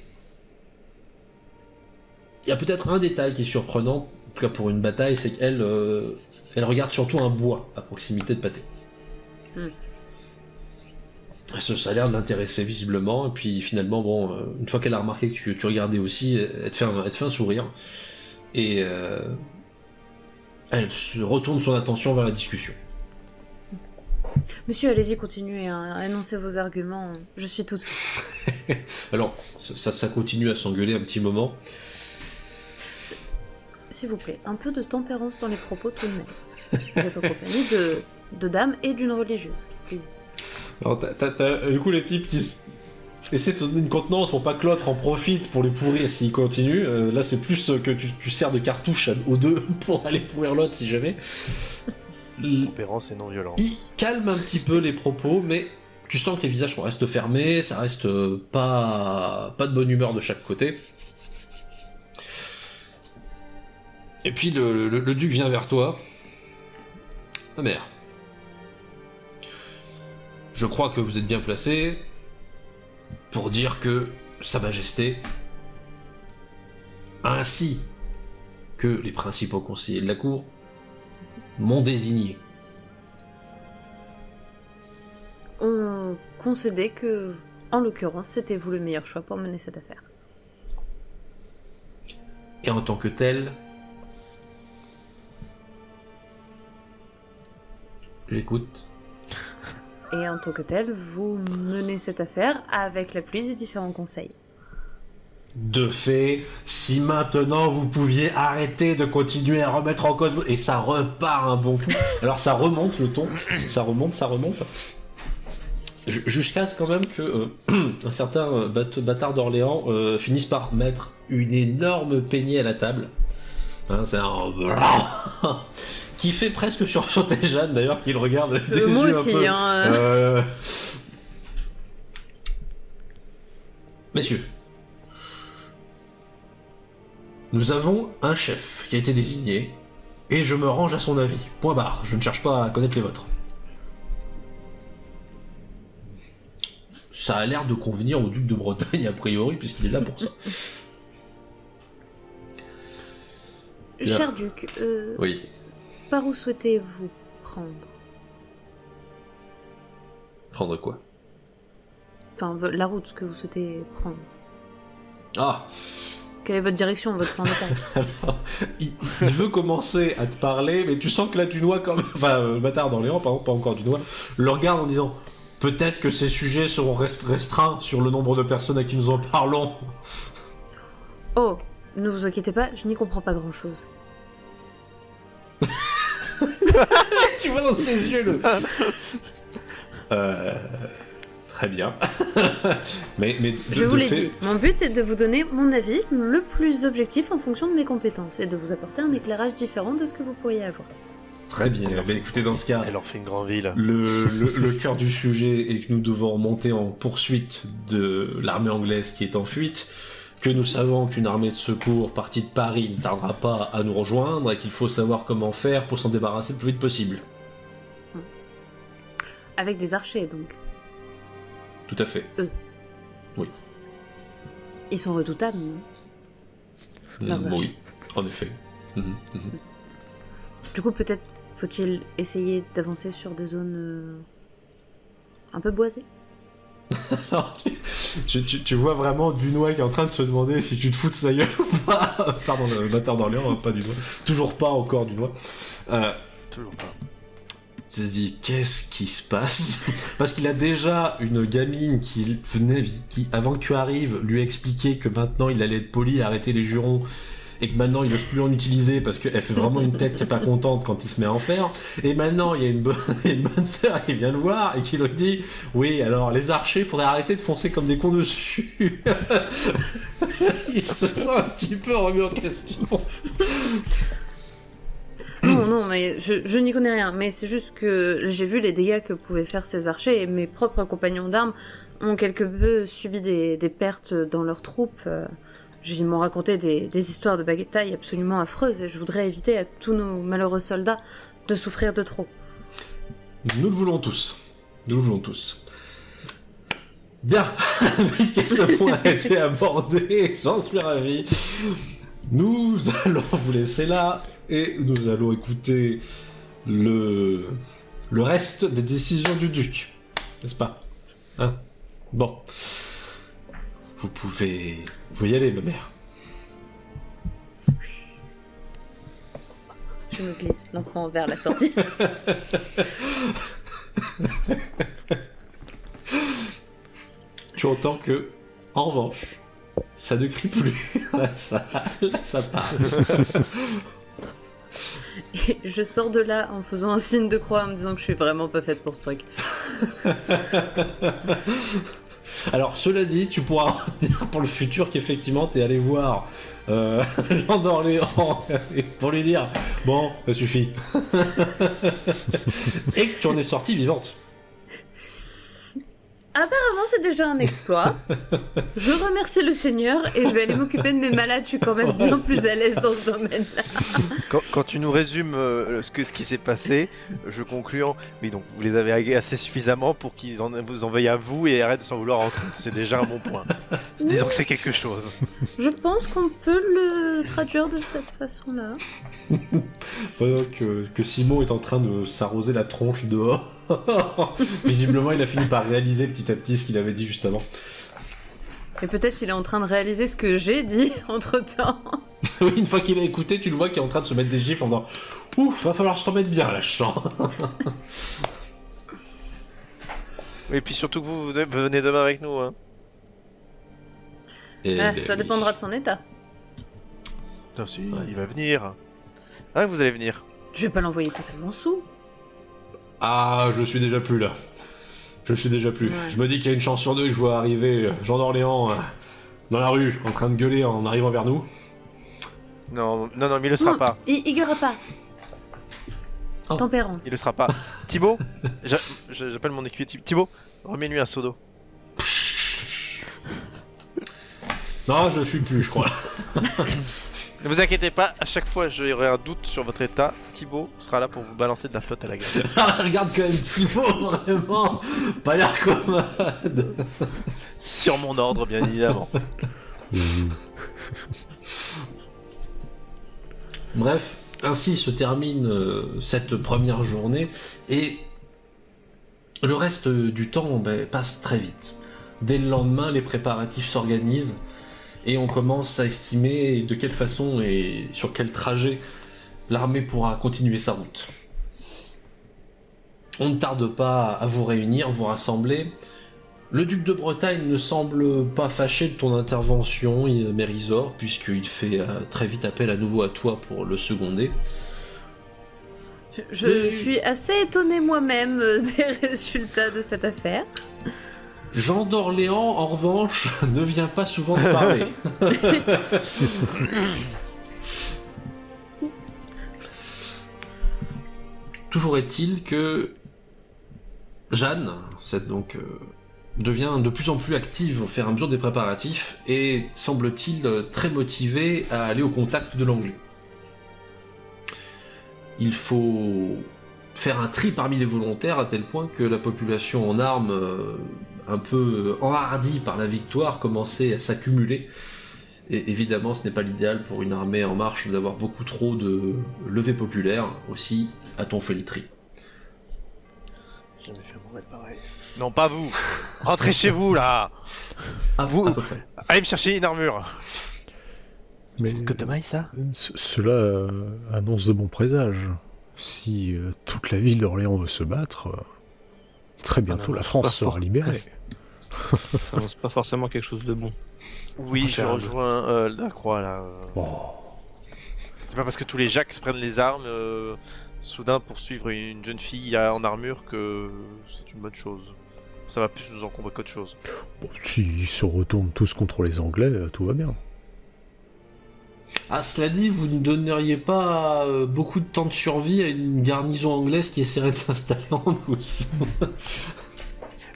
il y a peut-être un détail qui est surprenant, en tout cas pour une bataille, c'est qu'elle elle regarde surtout un bois à proximité de pâté. Ça a l'air de l'intéresser visiblement, et puis finalement, bon, une fois qu'elle a remarqué que tu regardais aussi, elle te fait un sourire, et elle se retourne son attention vers la discussion. Monsieur, allez-y, continuez à énoncer vos arguments, je suis toute. Alors, ça continue à s'engueuler un petit moment. S'il vous plaît, un peu de tempérance dans les propos tout de même. Vous êtes en compagnie de dames et d'une religieuse, qui plus est. Alors t'as du coup les types qui essaient de te donner une contenance pour pas que l'autre en profite pour les pourrir s'ils continuent. Là c'est plus que tu sers de cartouche aux deux pour aller pourrir l'autre si jamais. Tempérance et non-violence. Ils calment un petit peu les propos, mais tu sens que les visages restent fermés, ça reste pas de bonne humeur de chaque côté. Et puis le duc vient vers toi. Ma mère. Je crois que vous êtes bien placé pour dire que Sa Majesté, ainsi que les principaux conseillers de la cour, m'ont désigné. On concédait que, en l'occurrence, c'était vous le meilleur choix pour mener cette affaire. Et en tant que tel, j'écoute. Et en tant que tel, vous menez cette affaire avec l'appui des différents conseils. De fait, si maintenant vous pouviez arrêter de continuer à remettre en cause... Et ça repart un bon coup. Alors ça remonte le ton, ça remonte. Jusqu'à ce quand même que un certain bâtard d'Orléans finisse par mettre une énorme peignée à la table. Hein, c'est un... qui fait presque sursauter Jeanne d'ailleurs, qui le regarde des moi yeux aussi, un peu... Messieurs, nous avons un chef qui a été désigné, et je me range à son avis. Point barre, je ne cherche pas à connaître les vôtres. Ça a l'air de convenir au duc de Bretagne a priori, puisqu'il est là pour ça. Cher duc, Oui. par où souhaitez-vous prendre ? Prendre quoi ? Enfin, la route que vous souhaitez prendre. Ah. Quelle est votre direction, votre plan d'attaque ? Alors, il veut commencer à te parler, mais tu sens que là, Dunois, quand même... Enfin, le bâtard d'Orléans, par exemple, pas encore Dunois, le regarde en disant... Peut-être que ces sujets seront restreints sur le nombre de personnes à qui nous en parlons. Oh, ne vous inquiétez pas, je n'y comprends pas grand-chose. Tu vois dans ses yeux le... Très bien. mais je vous l'ai dit, mon but est de vous donner mon avis le plus objectif en fonction de mes compétences et de vous apporter un éclairage différent de ce que vous pourriez avoir. Très bien. Mais écoutez, dans ce cas... Elle en fait une grande ville. Le cœur du sujet est que nous devons remonter en poursuite de l'armée anglaise qui est en fuite, que nous savons qu'une armée de secours partie de Paris ne tardera pas à nous rejoindre et qu'il faut savoir comment faire pour s'en débarrasser le plus vite possible. Avec des archers, donc. Tout à fait. Eux. Oui. Ils sont redoutables, non ? Leurs archers. Oui, en effet. Du coup, peut-être faut-il essayer d'avancer sur des zones un peu boisées ? Alors, tu vois vraiment Dunois qui est en train de se demander si tu te fous de sa gueule ou pas. Pardon, le bâtard d'Orléans, hein, pas Dunois. Toujours pas encore Dunois. Toujours pas. Tu te dis, qu'est-ce qui se passe ? Parce qu'il a déjà une gamine qui, avant que tu arrives, lui expliquait que maintenant il allait être poli et arrêter les jurons, et que maintenant il n'ose plus en utiliser parce qu'elle fait vraiment une tête qui est pas contente quand il se met à en faire. Et maintenant il y a une bonne sœur qui vient le voir et qui lui dit oui, alors les archers, il faudrait arrêter de foncer comme des cons dessus. Il se sent un petit peu remis en question. Non, mais je n'y connais rien, mais c'est juste que j'ai vu les dégâts que pouvaient faire ces archers et mes propres compagnons d'armes ont quelque peu subi des pertes dans leurs troupes. Ils m'ont raconté des histoires de baguettailles absolument affreuses et je voudrais éviter à tous nos malheureux soldats de souffrir de trop. Nous le voulons tous. Nous le voulons tous. Bien, puisque ce point a été abordé, j'en suis ravi. Nous allons vous laisser là et nous allons écouter le reste des décisions du duc. N'est-ce pas? Hein? Bon. Vous pouvez y aller, ma mère. Je me glisse lentement vers la sortie. Tu entends que, en revanche, ça ne crie plus. ça parle. Et je sors de là en faisant un signe de croix en me disant que je suis vraiment pas faite pour ce truc. Alors, cela dit, tu pourras dire pour le futur qu'effectivement t'es allé voir Jean d'Orléans pour lui dire bon, ça suffit. Et que tu en es sortie vivante. Apparemment, c'est déjà un exploit. Je remercie le Seigneur et je vais aller m'occuper de mes malades. Je suis quand même bien plus à l'aise dans ce domaine-là. Quand tu nous résumes ce qui s'est passé, je conclus en oui, donc vous les avez agacés suffisamment pour qu'ils vous en veuillent à vous et arrêtent de s'en vouloir entre eux. C'est déjà un bon point. Disons que c'est quelque chose. Je pense qu'on peut le traduire de cette façon-là. Pendant que Simon est en train de s'arroser la tronche dehors. Visiblement, il a fini par réaliser petit à petit ce qu'il avait dit juste avant. Et peut-être il est en train de réaliser ce que j'ai dit entre-temps. Oui, une fois qu'il a écouté, tu le vois qui est en train de se mettre des gifles en disant ouf, va falloir se remettre bien là, je sens. Et puis surtout que vous venez demain avec nous. Hein. Ça dépendra de son état. Non, si, ouais. Il va venir. Hein, que vous allez venir. Je vais pas l'envoyer totalement sous. Ah, je suis déjà plus là. Je suis déjà plus. Ouais. Je me dis qu'il y a une chance sur deux que je vois arriver Jean d'Orléans dans la rue, en train de gueuler en arrivant vers nous. Non, mais il le sera pas. Il gueulera pas. Oh. Tempérance. Il le sera pas. Thibaut, j'appelle mon écuyer Thibaut, remets-lui un seau d'eau. Non, je suis plus, je crois. Ne vous inquiétez pas, à chaque fois j'aurai un doute sur votre état, Thibaut sera là pour vous balancer de la flotte à la gueule. Regarde quand même Thibaut, vraiment, pas l'air commode. Sur mon ordre, bien évidemment. Bref, ainsi se termine cette première journée, et le reste du temps passe très vite. Dès le lendemain, les préparatifs s'organisent, et on commence à estimer de quelle façon et sur quel trajet l'armée pourra continuer sa route. On ne tarde pas à vous réunir, vous rassembler. Le duc de Bretagne ne semble pas fâché de ton intervention, Mérisor, puisqu'il fait très vite appel à nouveau à toi pour le seconder. Je suis assez étonné moi-même des résultats de cette affaire. Jean d'Orléans, en revanche, ne vient pas souvent te parler. Toujours est-il que Jeanne, devient de plus en plus active au fur et à mesure des préparatifs et semble-t-il très motivée à aller au contact de l'Anglais. Il faut faire un tri parmi les volontaires à tel point que la population en armes, un peu enhardie par la victoire, commençait à s'accumuler. Et évidemment, ce n'est pas l'idéal pour une armée en marche d'avoir beaucoup trop de levées populaires. Aussi, a-t-on fait le tri. J'ai jamais fait un moment pareil. Non, pas vous. Rentrez chez vous, là. Vous, allez me chercher une armure. Mais que de maille, ça cela annonce de bons présages. Si toute la ville d'Orléans veut se battre, très bientôt la France sera libérée. Ça annonce pas forcément quelque chose de bon. Oui, je rejoins la croix, là. Oh. C'est pas parce que tous les Jacques prennent les armes soudain pour suivre une jeune fille en armure que c'est une bonne chose. Ça va plus nous encombrer qu'autre chose. Bon, s'ils se retournent tous contre les Anglais, tout va bien. Ah, cela dit, vous ne donneriez pas beaucoup de temps de survie à une garnison anglaise qui essaierait de s'installer en douce.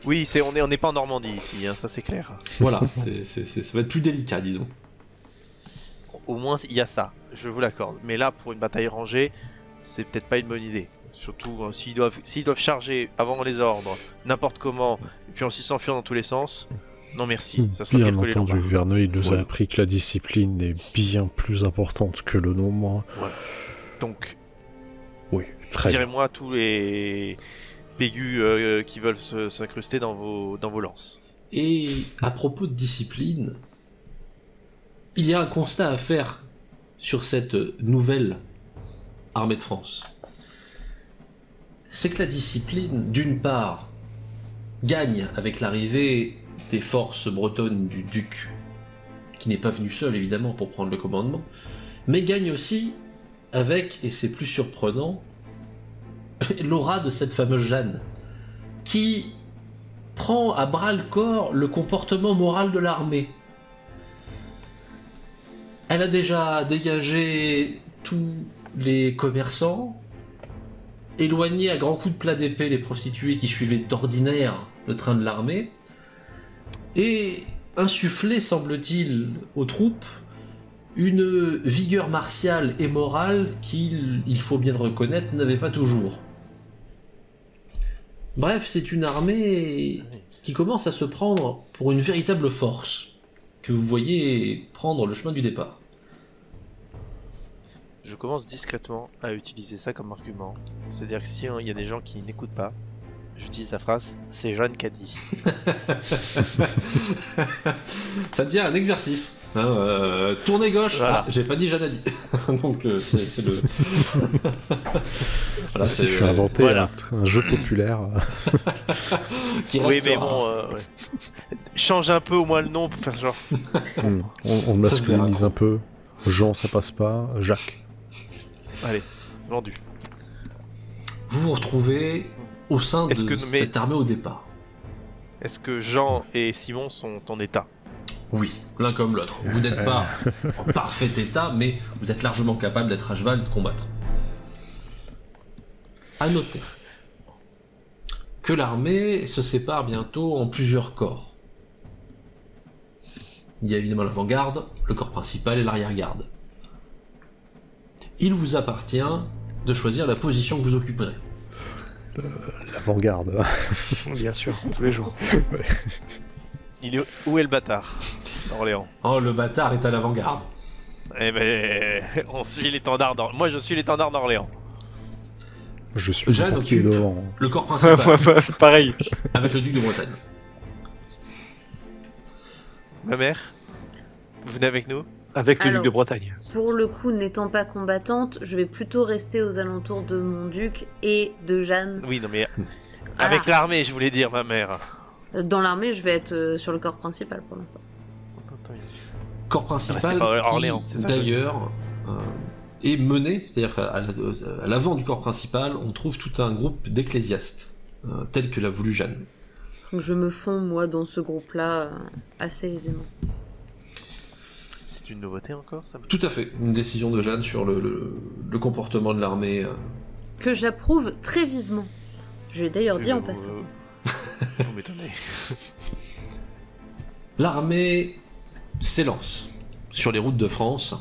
Oui, on n'est pas en Normandie ici, hein, ça c'est clair. Voilà, ça va être plus délicat, disons. Au moins il y a ça, je vous l'accorde. Mais là, pour une bataille rangée, c'est peut-être pas une bonne idée. Surtout s'ils doivent charger avant les ordres, n'importe comment, et puis ensuite s'enfuir dans tous les sens. Non merci, ça sera Bien pire que les entendu, Lombards. Verneuil nous a Voilà. appris que la discipline est bien plus importante que le nombre. Donc, Oui, très bien. tirez-moi tous les pégus qui veulent s'incruster dans vos lances. Et à propos de discipline, il y a un constat à faire sur cette nouvelle armée de France. C'est que la discipline, d'une part, gagne avec l'arrivée des forces bretonnes du duc, qui n'est pas venu seul évidemment pour prendre le commandement, mais gagne aussi avec, et c'est plus surprenant, l'aura de cette fameuse Jeanne, qui prend à bras le corps le comportement moral de l'armée. Elle a déjà dégagé tous les commerçants, éloigné à grands coups de plat d'épée les prostituées qui suivaient d'ordinaire le train de l'armée, et insufflé, semble-t-il, aux troupes une vigueur martiale et morale qu'il, il faut bien le reconnaître, n'avait pas toujours. Bref, c'est une armée qui commence à se prendre pour une véritable force, que vous voyez prendre le chemin du départ. Je commence discrètement à utiliser ça comme argument. C'est-à-dire que si il y a des gens qui n'écoutent pas, j'utilise la phrase « c'est Jeanne qui a dit Ça devient un exercice. Hein, tournez gauche. Voilà. Ah, j'ai pas dit Jeanne a dit. Donc c'est le. Voilà, Si je suis inventé voilà. un jeu populaire. qui ». Oui, mais restera. bon, ouais. Change un peu au moins le nom pour faire genre. On le Ça se verra, masculinise quoi. un peu. Jean, ça passe pas. Jacques. Allez, vendu. Vous vous retrouvez au sein de Est-ce que- mais- cette armée au départ. Est-ce que Jean et Simon sont en état? Oui, l'un comme l'autre. Vous n'êtes pas en parfait état, mais vous êtes largement capable d'être à cheval et de combattre. À noter que l'armée se sépare bientôt en plusieurs corps. Il y a évidemment l'avant-garde, le corps principal et l'arrière-garde. Il vous appartient de choisir la position que vous occuperez. L'avant-garde. Bien sûr, tous les jours. Où est le bâtard Orléans. Oh, le bâtard est à l'avant-garde. Eh ben, on suit l'étendard d'Orléans. Moi, je suis l'étendard d'Orléans. Je suis Jeanne le portier occupe- devant. Le corps principal, Pareil. avec le duc de Bretagne. Ma mère, vous venez avec nous? Avec le Alors. duc de Bretagne. Pour le coup, n'étant pas combattante, je vais plutôt rester aux alentours de mon duc et de Jeanne. Oui, non mais avec Ah. l'armée, je voulais dire, ma mère. Dans l'armée, je vais être sur le corps principal pour l'instant. Corps Restez principal pas à qui, Orléans, c'est ça, d'ailleurs, est mené, c'est-à-dire qu'à l'avant du corps principal, on trouve tout un groupe d'ecclésiastes, tel que l'a voulu Jeanne. Donc je me fonds, moi, dans ce groupe-là assez aisément. C'est une nouveauté encore, ça? Tout à fait, une décision de Jeanne sur le comportement de l'armée. Que j'approuve très vivement. Je l'ai d'ailleurs dit en passant. Vous m'étonnez. L'armée s'élance sur les routes de France,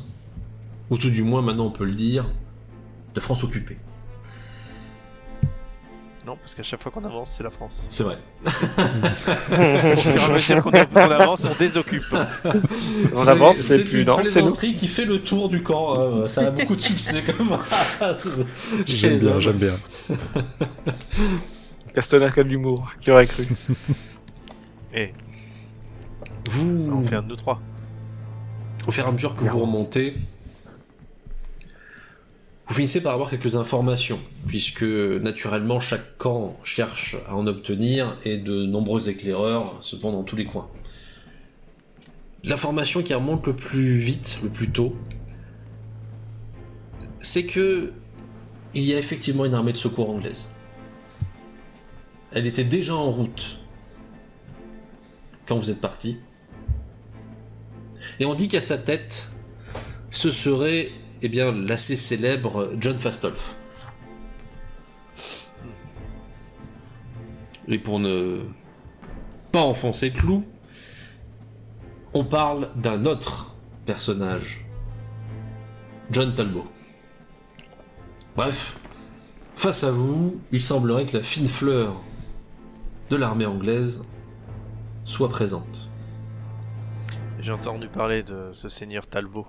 ou tout du moins, maintenant on peut le dire, de France occupée. Non, parce qu'à chaque fois qu'on avance, c'est la France. C'est vrai. Au fur et à mesure qu'on avance, on désoccupe. On avance, c'est plus, une non, c'est nous. plaisanterie qui fait le tour du camp. Ça a beaucoup de succès comme chez J'aime les bien, hommes. j'aime bien. Castaner a de l'humour, qui aurait cru. Et ça Vous, en fait un de nous trois. au fur et à mesure que vous remontez, vous finissez par avoir quelques informations, puisque naturellement chaque camp cherche à en obtenir et de nombreux éclaireurs se vont dans tous les coins. L'information qui remonte le plus vite, le plus tôt, c'est que il y a effectivement une armée de secours anglaise. Elle était déjà en route quand vous êtes parti. Et on dit qu'à sa tête, ce serait l'assez célèbre John Fastolf. Et pour ne pas enfoncer le clou, on parle d'un autre personnage, John Talbot. Bref, face à vous, il semblerait que la fine fleur de l'armée anglaise soit présente. J'ai entendu parler de ce seigneur Talbot.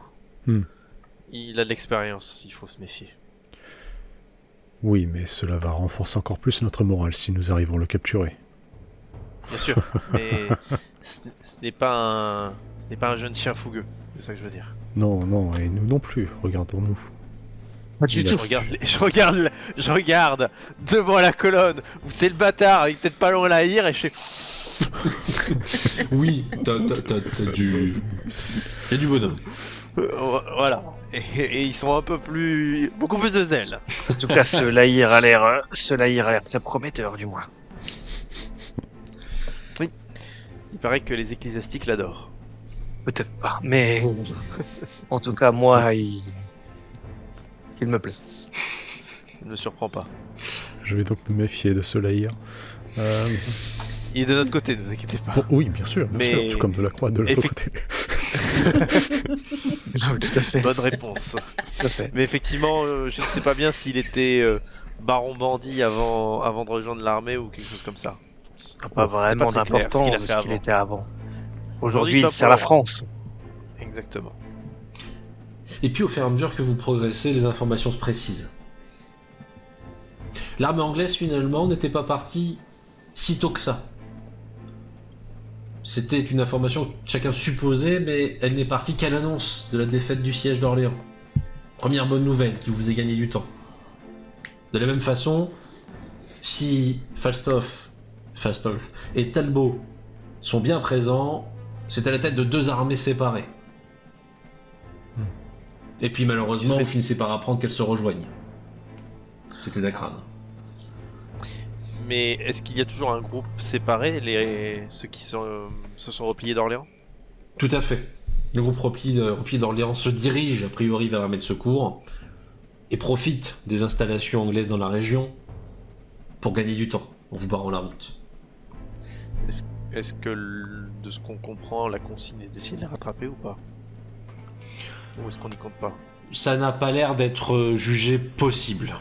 Il a de l'expérience, il faut se méfier. Oui, mais cela va renforcer encore plus notre morale si nous arrivons à le capturer. Bien sûr, mais ce n'est pas un jeune chien fougueux, c'est ça que je veux dire. Non, et nous non plus, regardons-nous. Pas du tout. Je regarde devant la colonne où c'est le bâtard avec peut-être pas loin la hire et je fais. Oui, t'as du... Il y a du bonhomme. Voilà. Et ils sont beaucoup plus de zèle. En tout cas, ce Lahir a l'air très prometteur, du moins. Il paraît que les ecclésiastiques l'adorent. Peut-être pas, mais en tout cas, moi, il me plaît. Il ne me surprend pas. Je vais donc me méfier de ce Lahir. Il est de notre côté, ne vous inquiétez pas. Bon, oui, bien sûr, tout comme de la croix de l'autre côté. Non, tout à fait. Bonne réponse. Tout à fait. Mais effectivement, je ne sais pas bien s'il était baron bandit avant de rejoindre l'armée ou quelque chose comme ça. Pas vraiment très clair, d'importance ce de qu'il a ce fait qu'il avant. était avant. Aujourd'hui, Aujourd'hui, il va c'est la pour- France. Exactement. Et puis au fur et à mesure que vous progressez, les informations se précisent. L'armée anglaise finalement n'était pas partie si tôt que ça. C'était une information que chacun supposait, mais elle n'est partie qu'à l'annonce de la défaite du siège d'Orléans. Première bonne nouvelle qui vous a gagné du temps. De la même façon, si Falstolf et Talbot sont bien présents, c'est à la tête de deux armées séparées. Et puis malheureusement, vous finissez par apprendre qu'elles se rejoignent. C'était Dacran. Mais est-ce qu'il y a toujours un groupe séparé, ceux qui se sont repliés d'Orléans? Tout à fait. Le groupe replié d'Orléans se dirige a priori vers l'armée de secours et profite des installations anglaises dans la région pour gagner du temps en vous barrant la route. Est-ce que, de ce qu'on comprend, la consigne est d'essayer de les rattraper ou pas? Ou est-ce qu'on n'y compte pas? Ça n'a pas l'air d'être jugé possible.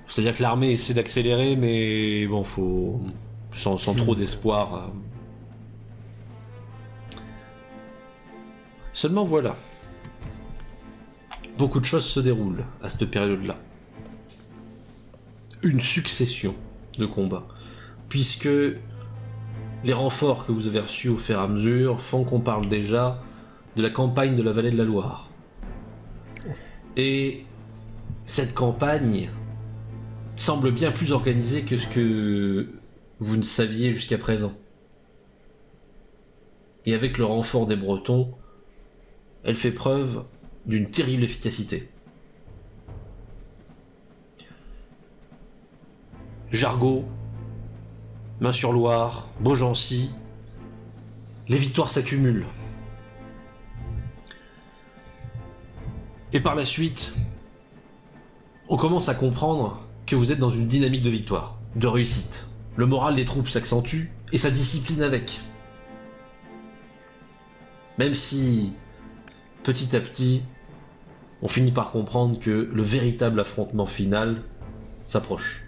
C'est-à-dire que l'armée essaie d'accélérer, mais bon, faut sans trop d'espoir. Seulement voilà. Beaucoup de choses se déroulent à cette période-là. Une succession de combats. Puisque les renforts que vous avez reçus au fur et à mesure font qu'on parle déjà de la campagne de la vallée de la Loire. Et cette campagne semble bien plus organisée que ce que vous ne saviez jusqu'à présent. Et avec le renfort des Bretons, elle fait preuve d'une terrible efficacité. Jargeau, Main-sur-Loire, Beaugency, les victoires s'accumulent. Et par la suite, on commence à comprendre que vous êtes dans une dynamique de victoire, de réussite. Le moral des troupes s'accentue et sa discipline avec. Même si, petit à petit, on finit par comprendre que le véritable affrontement final s'approche.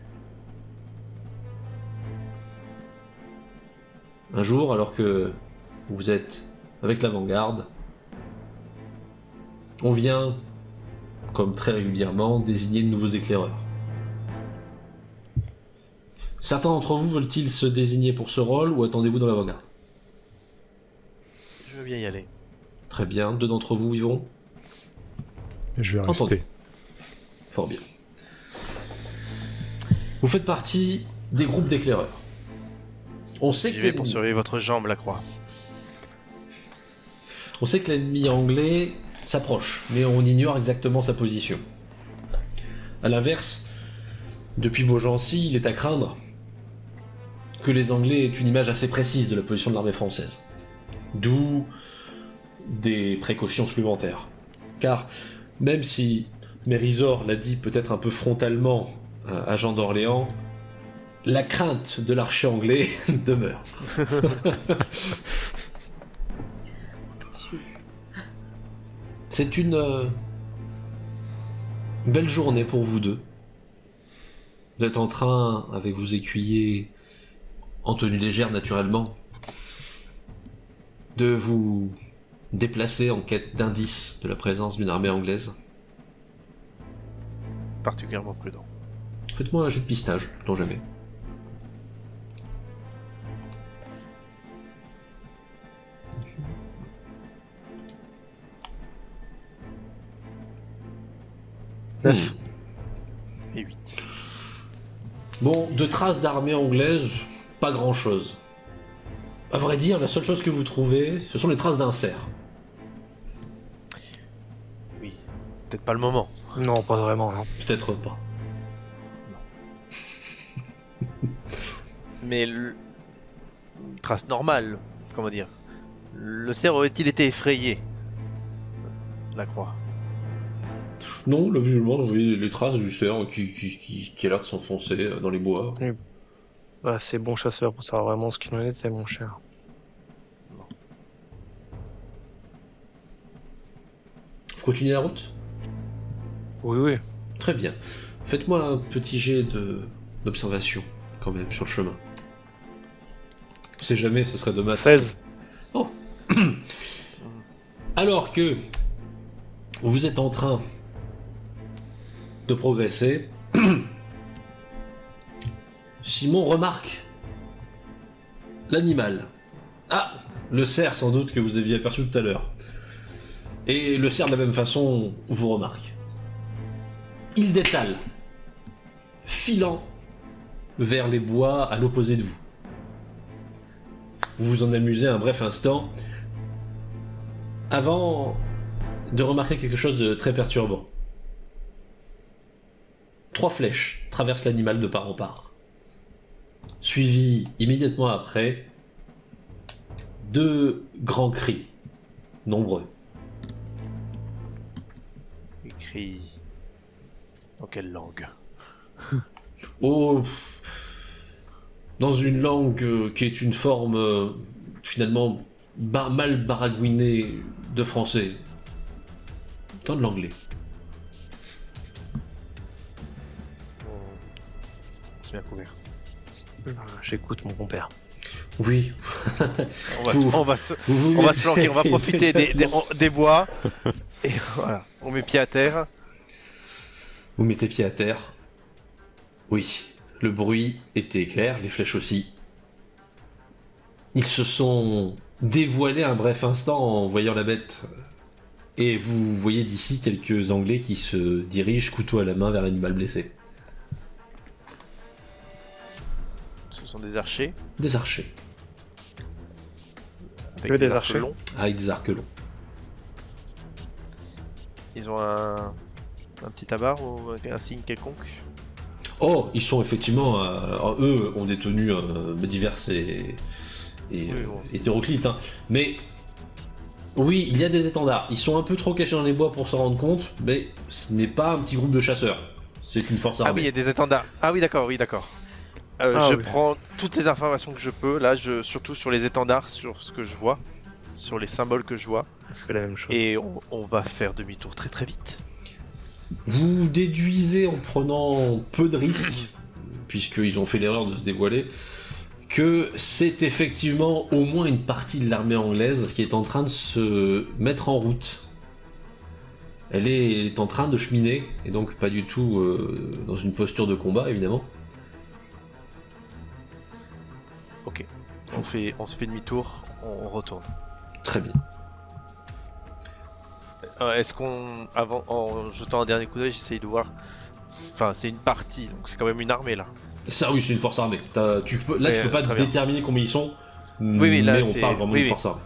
Un jour, alors que vous êtes avec l'avant-garde, on vient, comme très régulièrement, désigner de nouveaux éclaireurs. Certains d'entre vous veulent-ils se désigner pour ce rôle ou attendez-vous dans l'avant-garde? Je veux bien y aller. Très bien, deux d'entre vous y vont. Je vais Entendu. rester. Fort bien. Vous faites partie des groupes d'éclaireurs. On sait J'y que vais pour surveiller votre jambe, la croix. l'ennemi anglais s'approche, mais on ignore exactement sa position. A l'inverse, depuis Beaugency, il est à craindre que les Anglais aient une image assez précise de la position de l'armée française. D'où des précautions supplémentaires. Car même si Mérisor l'a dit peut-être un peu frontalement à Jean d'Orléans, la crainte de l'archer anglais demeure. C'est une belle journée pour vous deux. Vous êtes en train, avec vos écuyers, en tenue légère naturellement, de vous déplacer en quête d'indices de la présence d'une armée anglaise. Particulièrement prudent. Faites-moi un jet de pistage, dont jamais. Neuf. Et 8. Bon, de traces d'armée anglaise, pas grand-chose. À vrai dire, la seule chose que vous trouvez, ce sont les traces d'un cerf. Oui. Peut-être pas le moment. Non, pas vraiment, non. Peut-être pas. Mais une trace normale, comment dire. Le cerf aurait-il été effrayé? La croix. Non, là, visuellement, vous voyez les traces du cerf qui a l'air de s'enfoncer dans les bois. Bah, c'est bon chasseur pour savoir vraiment ce qu'il en est, c'est mon cher. Vous continuez la route? Oui, oui. Très bien. Faites-moi un petit jet d'observation, quand même, sur le chemin. On sait jamais, ce serait dommage. 16. Oh. Alors que vous êtes en train de progresser, Simon remarque l'animal. Ah, le cerf sans doute que vous aviez aperçu tout à l'heure. Et le cerf de la même façon vous remarque. Il détale, filant vers les bois à l'opposé de vous. Vous vous en amusez un bref instant, avant de remarquer quelque chose de très perturbant. 3 flèches traversent l'animal de part en part. Suivi immédiatement après, 2 grands cris, nombreux. Écrit. Dans quelle langue? Oh, dans une langue qui est une forme finalement mal baragouinée de français. Dans de l'anglais. On se met à couvert. J'écoute mon compère. Oui. On va se planquer, on va profiter des bois. Et voilà, on met pied à terre. Vous mettez pied à terre. Oui, le bruit était clair, les flèches aussi. Ils se sont dévoilés un bref instant en voyant la bête. Et vous voyez d'ici quelques Anglais qui se dirigent couteau à la main vers l'animal blessé. Ce sont des archers. Des archers. Avec des arcs archers longs. Avec des arcs longs. Ils ont un petit tabard ou un signe quelconque? Oh, ils sont effectivement... alors, eux ont des tenues diverses et bon, hétéroclites. Hein. Mais... Oui, il y a des étendards. Ils sont un peu trop cachés dans les bois pour s'en rendre compte, mais ce n'est pas un petit groupe de chasseurs. C'est une force armée. Ah oui, il y a des étendards. Ah oui, d'accord, oui, d'accord. Je prends toutes les informations que je peux, là, surtout sur les étendards, sur ce que je vois, sur les symboles que je vois. Je fais la même chose. Et on va faire demi-tour très très vite. Vous déduisez en prenant peu de risques, puisqu'ils ont fait l'erreur de se dévoiler, que c'est effectivement au moins une partie de l'armée anglaise qui est en train de se mettre en route. Elle est en train de cheminer, et donc pas du tout dans une posture de combat, évidemment. Ok, on se fait demi-tour, on retourne. Très bien. Est-ce qu'on, en jetant un dernier coup d'œil, j'essaye de voir. Enfin, c'est une partie, donc c'est quand même une armée là. Ça, oui, c'est une force armée. Tu peux pas très bien. déterminer combien ils sont, Oui, là, mais on parle vraiment d'une force armée.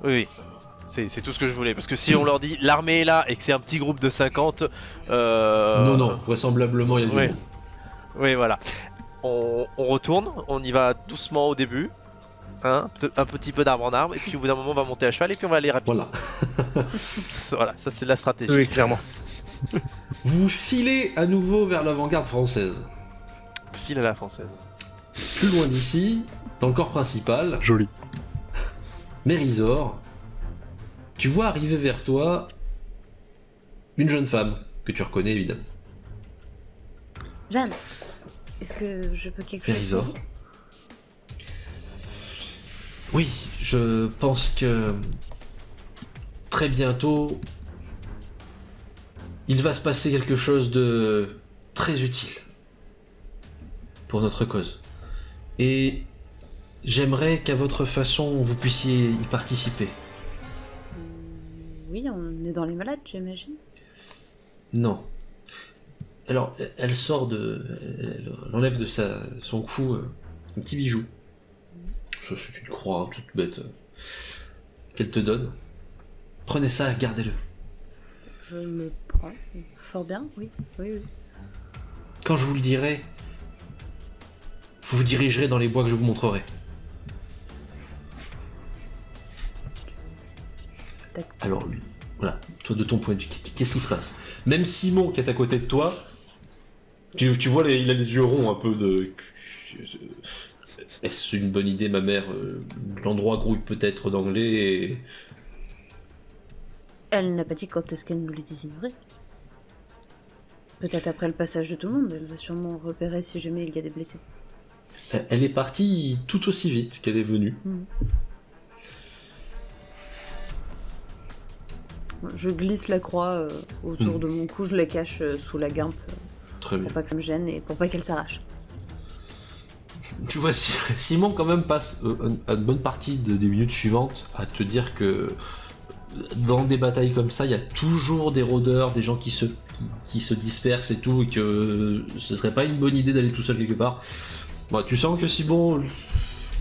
Oui, C'est tout ce que je voulais. Parce que si on leur dit l'armée est là et que c'est un petit groupe de 50... Non, vraisemblablement il y a du ouais. monde. Oui, voilà. On retourne, on y va doucement au début. Hein, un petit peu d'arbre en arbre. Et puis au bout d'un moment, on va monter à cheval et puis on va aller rapidement. Voilà. Voilà, ça c'est la stratégie. Oui, clairement. Vous filez à nouveau vers l'avant-garde française. File à la française. Plus loin d'ici, dans le corps principal, Joli. Mérisor, tu vois arriver vers toi une jeune femme que tu reconnais évidemment. Jeanne, est-ce que je peux quelque chose Mérisor. pour vous? Oui, je pense que très bientôt, il va se passer quelque chose de très utile pour notre cause. Et j'aimerais qu'à votre façon, vous puissiez y participer. Oui, on est dans les malades, j'imagine. Non. Alors, elle sort de... Elle enlève de son cou un petit bijou. Ça, c'est une croix toute bête qu'elle te donne. Prenez ça, gardez-le. Je le prends. Fort bien, oui. Oui, oui. Quand je vous le dirai, vous vous dirigerez dans les bois que je vous montrerai. D'accord. Alors, voilà, toi de ton point de vue, qu'est-ce qui se passe? Même Simon qui est à côté de toi, tu vois, il a les yeux ronds un peu de... Est-ce une bonne idée, ma mère? L'endroit grouille peut-être d'anglais et... Elle n'a pas dit quand est-ce qu'elle nous les désignerait. Peut-être après le passage de tout le monde, elle va sûrement repérer si jamais il y a des blessés. Elle est partie tout aussi vite qu'elle est venue. Je glisse la croix autour de mon cou, je la cache sous la guimpe Très bien. pour pas que ça me gêne et pour pas qu'elle s'arrache. Tu vois, Simon quand même passe une bonne partie des minutes suivantes à te dire que dans des batailles comme ça, il y a toujours des rôdeurs, des gens qui se dispersent et tout, et que ce serait pas une bonne idée d'aller tout seul quelque part. Bah, tu sens que Simon,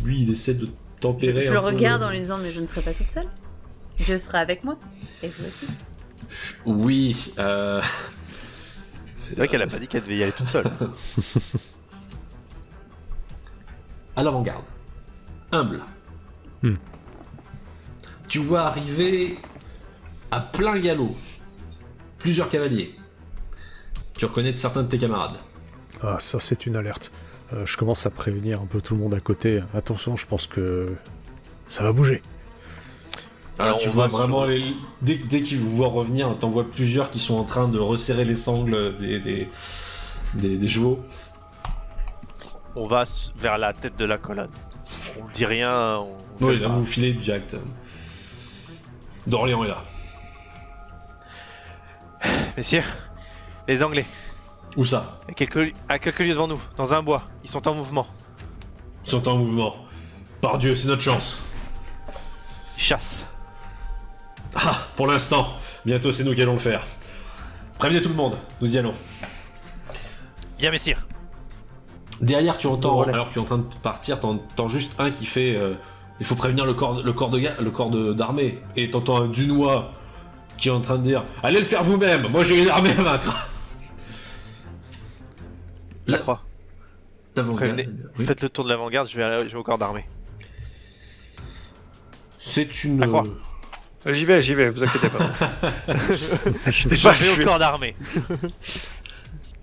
lui, il essaie de tempérer. Je un le peu regarde en lui disant mais je ne serai pas toute seule. Dieu sera avec moi. Et vous aussi. Oui, C'est vrai qu'elle a pas dit qu'elle devait y aller toute seule. à l'avant-garde. Humble. Tu vois arriver à plein galop plusieurs cavaliers. Tu reconnais certains de tes camarades. Ah, ça c'est une alerte. Je commence à prévenir un peu tout le monde à côté. Attention, je pense que ça va bouger. Alors, tu on vois va vraiment, dès qu'ils vous voient revenir, t'en vois plusieurs qui sont en train de resserrer les sangles des chevaux. On va vers la tête de la colonne. On dit rien. Oui, là vous filez direct. D'Orléans est là. Messieurs, les Anglais, Où ça? à quelques lieux devant nous, dans un bois, ils sont en mouvement. Ils sont en mouvement. Par Dieu, c'est notre chance. Ils chassent. Ah, pour l'instant. Bientôt, c'est nous qui allons le faire. Prévenez tout le monde, nous y allons. Bien, messieurs. Derrière, tu entends, Voilà. alors que tu es en train de partir, t'entends juste un qui fait il faut prévenir le corps d'armée. Et t'entends un Dunois qui est en train de dire allez le faire vous-même, moi j'ai une armée à vaincre. La croix. L'avant-garde. Prévenez. Oui. Faites le tour de l'avant-garde, je vais au corps d'armée. C'est une. La croix. J'y vais, vous inquiétez pas. Je vais au corps d'armée.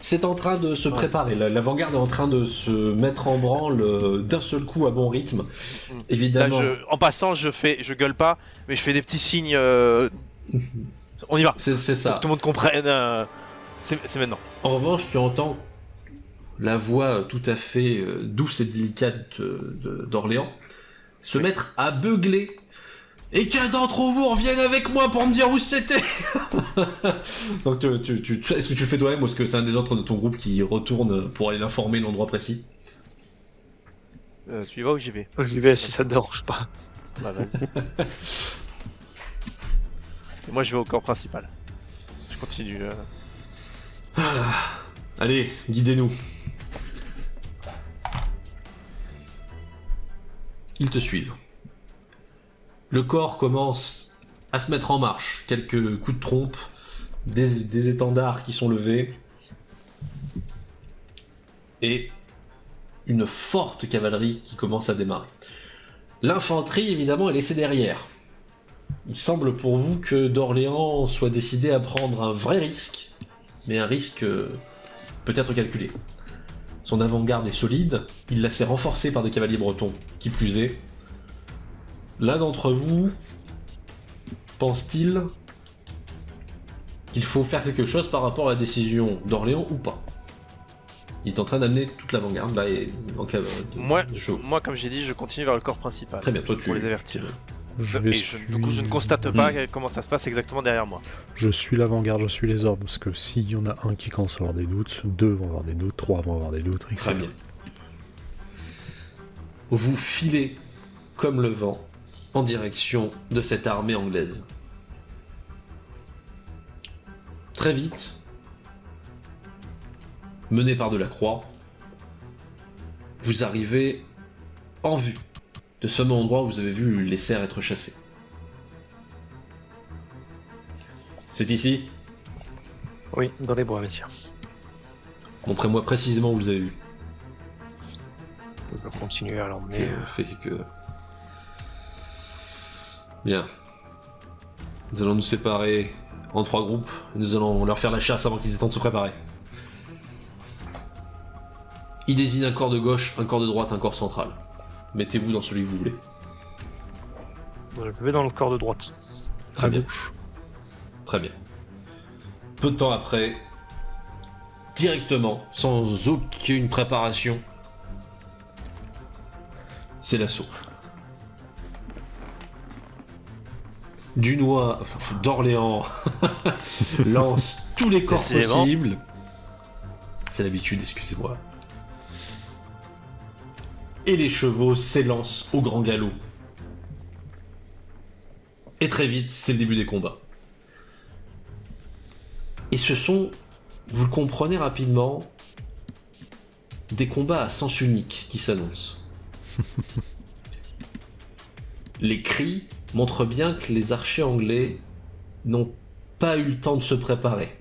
C'est en train de se préparer. L'avant-garde est en train de se mettre en branle d'un seul coup à bon rythme. Là, Évidemment. en passant, je gueule pas, mais je fais des petits signes. On y va. C'est Pour ça. que tout le monde comprenne. C'est maintenant. En revanche, tu entends la voix tout à fait douce et délicate d'Orléans se mettre à beugler. Et qu'un d'entre vous revienne avec moi pour me dire où c'était. Donc est-ce que tu le fais toi-même ou est-ce que c'est un des autres de ton groupe qui retourne pour aller l'informer de l'endroit précis? Tu y vas ou j'y vais? J'y vais si ça te dérange pas. Bah vas-y. Et moi je vais au corps principal. Je continue. Allez, guidez-nous. Ils te suivent. Le corps commence à se mettre en marche. Quelques coups de trompe, des étendards qui sont levés, et une forte cavalerie qui commence à démarrer. L'infanterie, évidemment, est laissée derrière. Il semble pour vous que d'Orléans soit décidé à prendre un vrai risque, mais un risque peut-être calculé. Son avant-garde est solide, il la sait renforcée par des cavaliers bretons, qui plus est. L'un d'entre vous pense-t-il qu'il faut faire quelque chose par rapport à la décision d'Orléans ou pas? Il est en train d'amener toute l'avant-garde là et en cave de chevaux. Moi, comme j'ai dit, je continue vers le corps principal. Très bien, toi tu pour les avertir. Du coup, je ne constate pas comment ça se passe exactement derrière moi. Je suis l'avant-garde, je suis les ordres, parce que s'il y en a un qui commence à avoir des doutes, 2 vont avoir des doutes, 3 vont avoir des doutes, etc. Très bien. Vous filez comme le vent en direction de cette armée anglaise. Très vite, mené par Delacroix, vous arrivez en vue de ce même endroit où vous avez vu les cerfs être chassés. C'est ici? Oui, dans les bois, messieurs. Montrez-moi précisément où vous avez vu. Je vais continuer à l'emmener. Fait que... Bien. Nous allons nous séparer en 3 groupes. Et nous allons leur faire la chasse avant qu'ils aient le temps de se préparer. Il désigne un corps de gauche, un corps de droite, un corps central. Mettez-vous dans celui que vous voulez. Je vais dans le corps de droite. Très bien. Très bien. Peu de temps après, directement, sans aucune préparation, c'est l'assaut. Dunois d'Orléans lance tous les corps Décidément. possibles. C'est l'habitude, excusez-moi. Et les chevaux s'élancent au grand galop. Et très vite, c'est le début des combats. Et ce sont, vous le comprenez rapidement, des combats à sens unique qui s'annoncent. Les cris montrent bien que les archers anglais n'ont pas eu le temps de se préparer.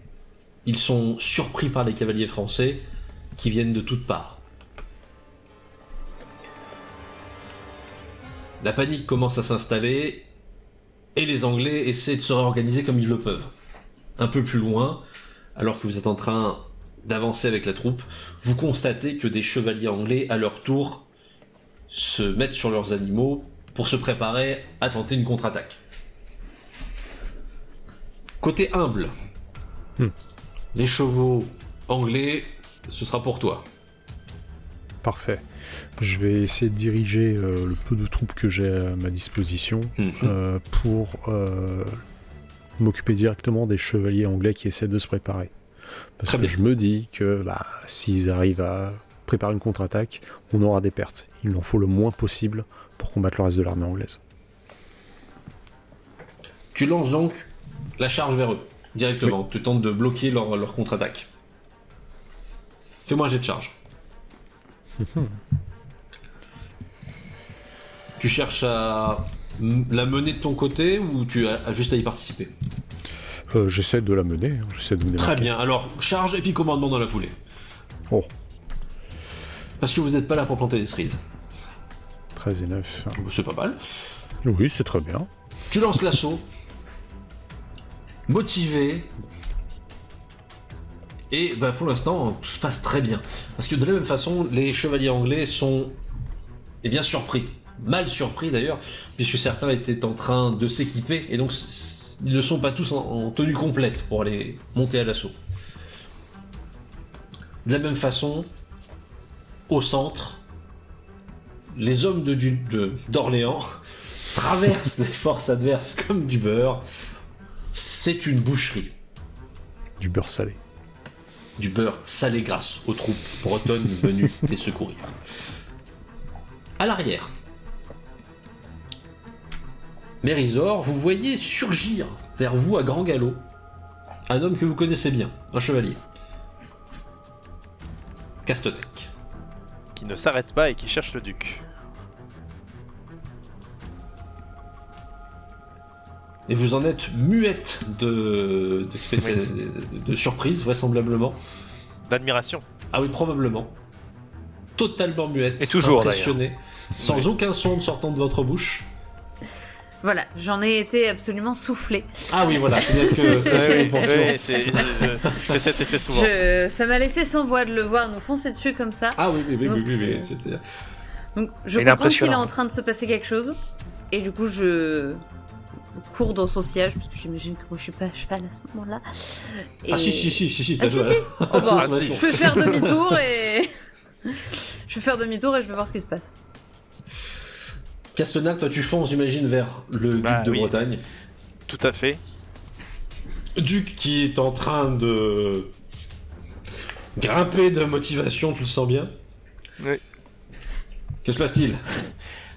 Ils sont surpris par les cavaliers français qui viennent de toutes parts. La panique commence à s'installer et les Anglais essaient de se réorganiser comme ils le peuvent. Un peu plus loin, alors que vous êtes en train d'avancer avec la troupe, vous constatez que des chevaliers anglais, à leur tour, se mettent sur leurs animaux pour se préparer à tenter une contre-attaque. Côté humble, les chevaux anglais, ce sera pour toi. Parfait. Je vais essayer de diriger le peu de troupes que j'ai à ma disposition pour m'occuper directement des chevaliers anglais qui essaient de se préparer. Parce Très que bien. je me dis que s'ils arrivent à préparer une contre-attaque, on aura des pertes. Il en faut le moins possible pour combattre le reste de l'armée anglaise. Tu lances donc la charge vers eux, directement. Tu tentes de bloquer leur contre-attaque. Fais-moi un jet de charge. Tu cherches à la mener de ton côté ou tu as juste à y participer? J'essaie de la mener, j'essaie de me Très démarquer. bien, alors charge et puis commandement dans la foulée. Oh, Parce que vous n'êtes pas là pour planter les cerises. 13 et 9. C'est pas mal. Oui, c'est très bien. Tu lances l'assaut, motivé, et pour l'instant tout se passe très bien. Parce que de la même façon, les chevaliers anglais sont bien surpris, mal surpris d'ailleurs, puisque certains étaient en train de s'équiper, et donc ils ne sont pas tous en tenue complète pour aller monter à l'assaut. De la même façon, au centre, les hommes d'Orléans traversent les forces adverses comme du beurre. C'est une boucherie. Du beurre salé. Du beurre salé grâce aux troupes bretonnes venues les secourir. À l'arrière, Mérisor, vous voyez surgir vers vous à grand galop un homme que vous connaissez bien, un chevalier. Castenec. Qui ne s'arrête pas et qui cherche le duc. Et vous en êtes muette de surprise, vraisemblablement. D'admiration. Ah oui, probablement. Totalement muette. Et toujours, impressionnée, sans aucun son sortant de votre bouche. Voilà, j'en ai été absolument soufflée. Ah oui, voilà, c'est bien ce que nous pensions. Je fais cet effet souvent. Ça m'a laissé sans voix de le voir nous foncer dessus comme ça. Ah oui, oui, c'était... Donc je Il est comprends qu'il est impressionnant. en train de se passer quelque chose. Et du coup, je cours dans son sillage, parce que j'imagine que moi je suis pas à cheval à ce moment-là. Et... Ah si, t'as Ah si, joué. si. Oh, bah, Ah, si. je vais faire demi-tour et... je vais voir ce qui se passe. Castenac, toi tu fonces, j'imagine, vers le duc de oui. Bretagne. Tout à fait. Duc qui est en train de grimper de motivation, tu le sens bien. Oui. Que se passe-t-il?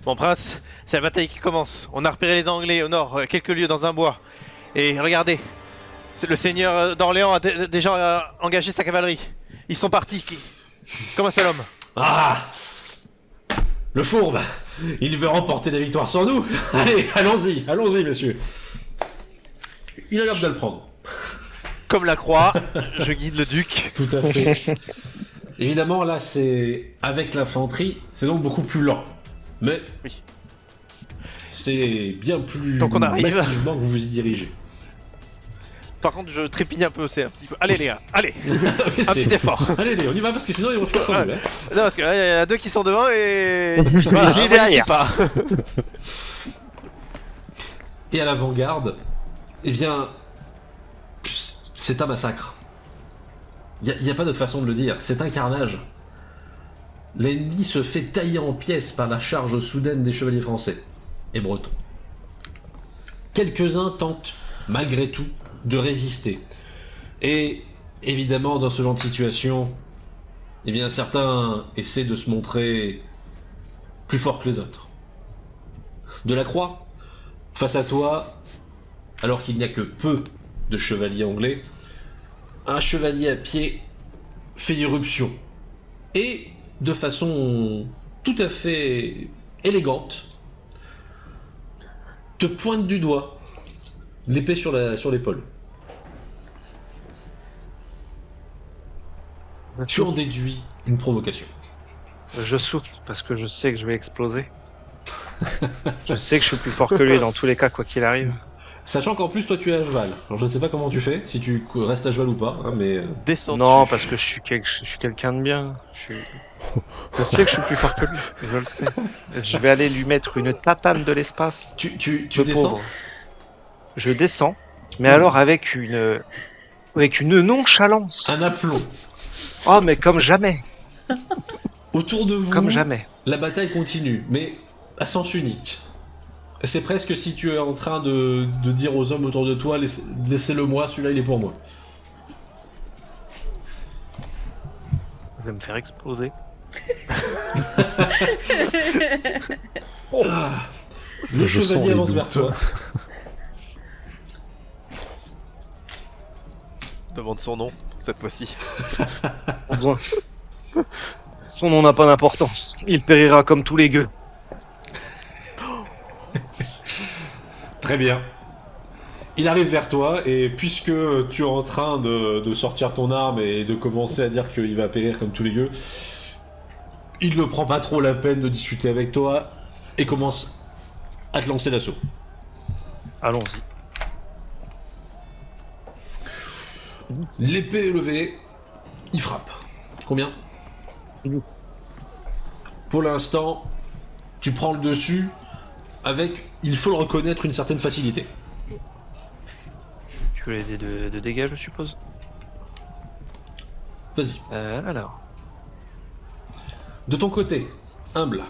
Mon prince, c'est la bataille qui commence. On a repéré les Anglais au nord, quelques lieues dans un bois. Et regardez, le seigneur d'Orléans a déjà engagé sa cavalerie. Ils sont partis, comme un seul homme. Ah! Le fourbe! Il veut remporter la victoire sans nous! Allez, allons-y, messieurs! Il a l'air de le prendre. Comme la croix, je guide le duc. Tout à fait. Évidemment, là, c'est avec l'infanterie, c'est donc beaucoup plus lent. Mais Oui. c'est bien plus Tant qu'on arrive. massivement que vous vous y dirigez. Par contre, je trépigne un peu, c'est un petit peu... Allez les gars, allez, Oui, un c'est- petit effort. Allez, on y va parce que sinon ils vont faire sans nous. Hein. Non, parce que là, il y en a deux qui sont devant et... Voilà, Il est on derrière. pas. Et à l'avant-garde, eh bien, c'est un massacre. Il n'y a pas d'autre façon de le dire, c'est un carnage. L'ennemi se fait tailler en pièces par la charge soudaine des chevaliers français et bretons. Quelques-uns tentent, malgré tout, de résister. Et évidemment, dans ce genre de situation, eh bien, certains essaient de se montrer plus forts que les autres. Delacroix, face à toi, alors qu'il n'y a que peu de chevaliers anglais, un chevalier à pied fait irruption. Et, de façon tout à fait élégante, te pointe du doigt, l'épée sur l'épaule. Tu en déduis une provocation. Je souffle parce que je sais que je vais exploser. Je sais que je suis plus fort que lui dans tous les cas, quoi qu'il arrive. Sachant qu'en plus, toi, tu es à cheval. Alors, je ne sais pas comment tu fais, si tu restes à cheval ou pas, hein, mais... Descends Non, dessus. parce que je suis quelqu'un de bien. Je sais que je suis plus fort que lui, je le sais. Je vais aller lui mettre une tatane de l'espace. Tu Le descends. pauvre. Je descends, mais alors avec une nonchalance. Un aplomb. Oh, mais comme jamais, Autour de vous, comme jamais. la bataille continue, mais à sens unique. C'est presque si tu es en train de dire aux hommes autour de toi, laissez-le moi, celui-là il est pour moi. Je vais me faire exploser. Le Je sens chevalier les avance doutes. vers toi. Demande son nom, cette fois-ci. Pas besoin. Son nom n'a pas d'importance. Il périra comme tous les gueux. Très bien. Il arrive vers toi, et puisque tu es en train de sortir ton arme et de commencer à dire qu'il va périr comme tous les gueux, il ne prend pas trop la peine de discuter avec toi et commence à te lancer l'assaut. Allons-y. L'épée est levée, il frappe. Combien? Pour l'instant, tu prends le dessus avec, il faut le reconnaître, une certaine facilité. Tu veux aider de dégâts, je suppose. Vas-y. Alors. De ton côté, humble,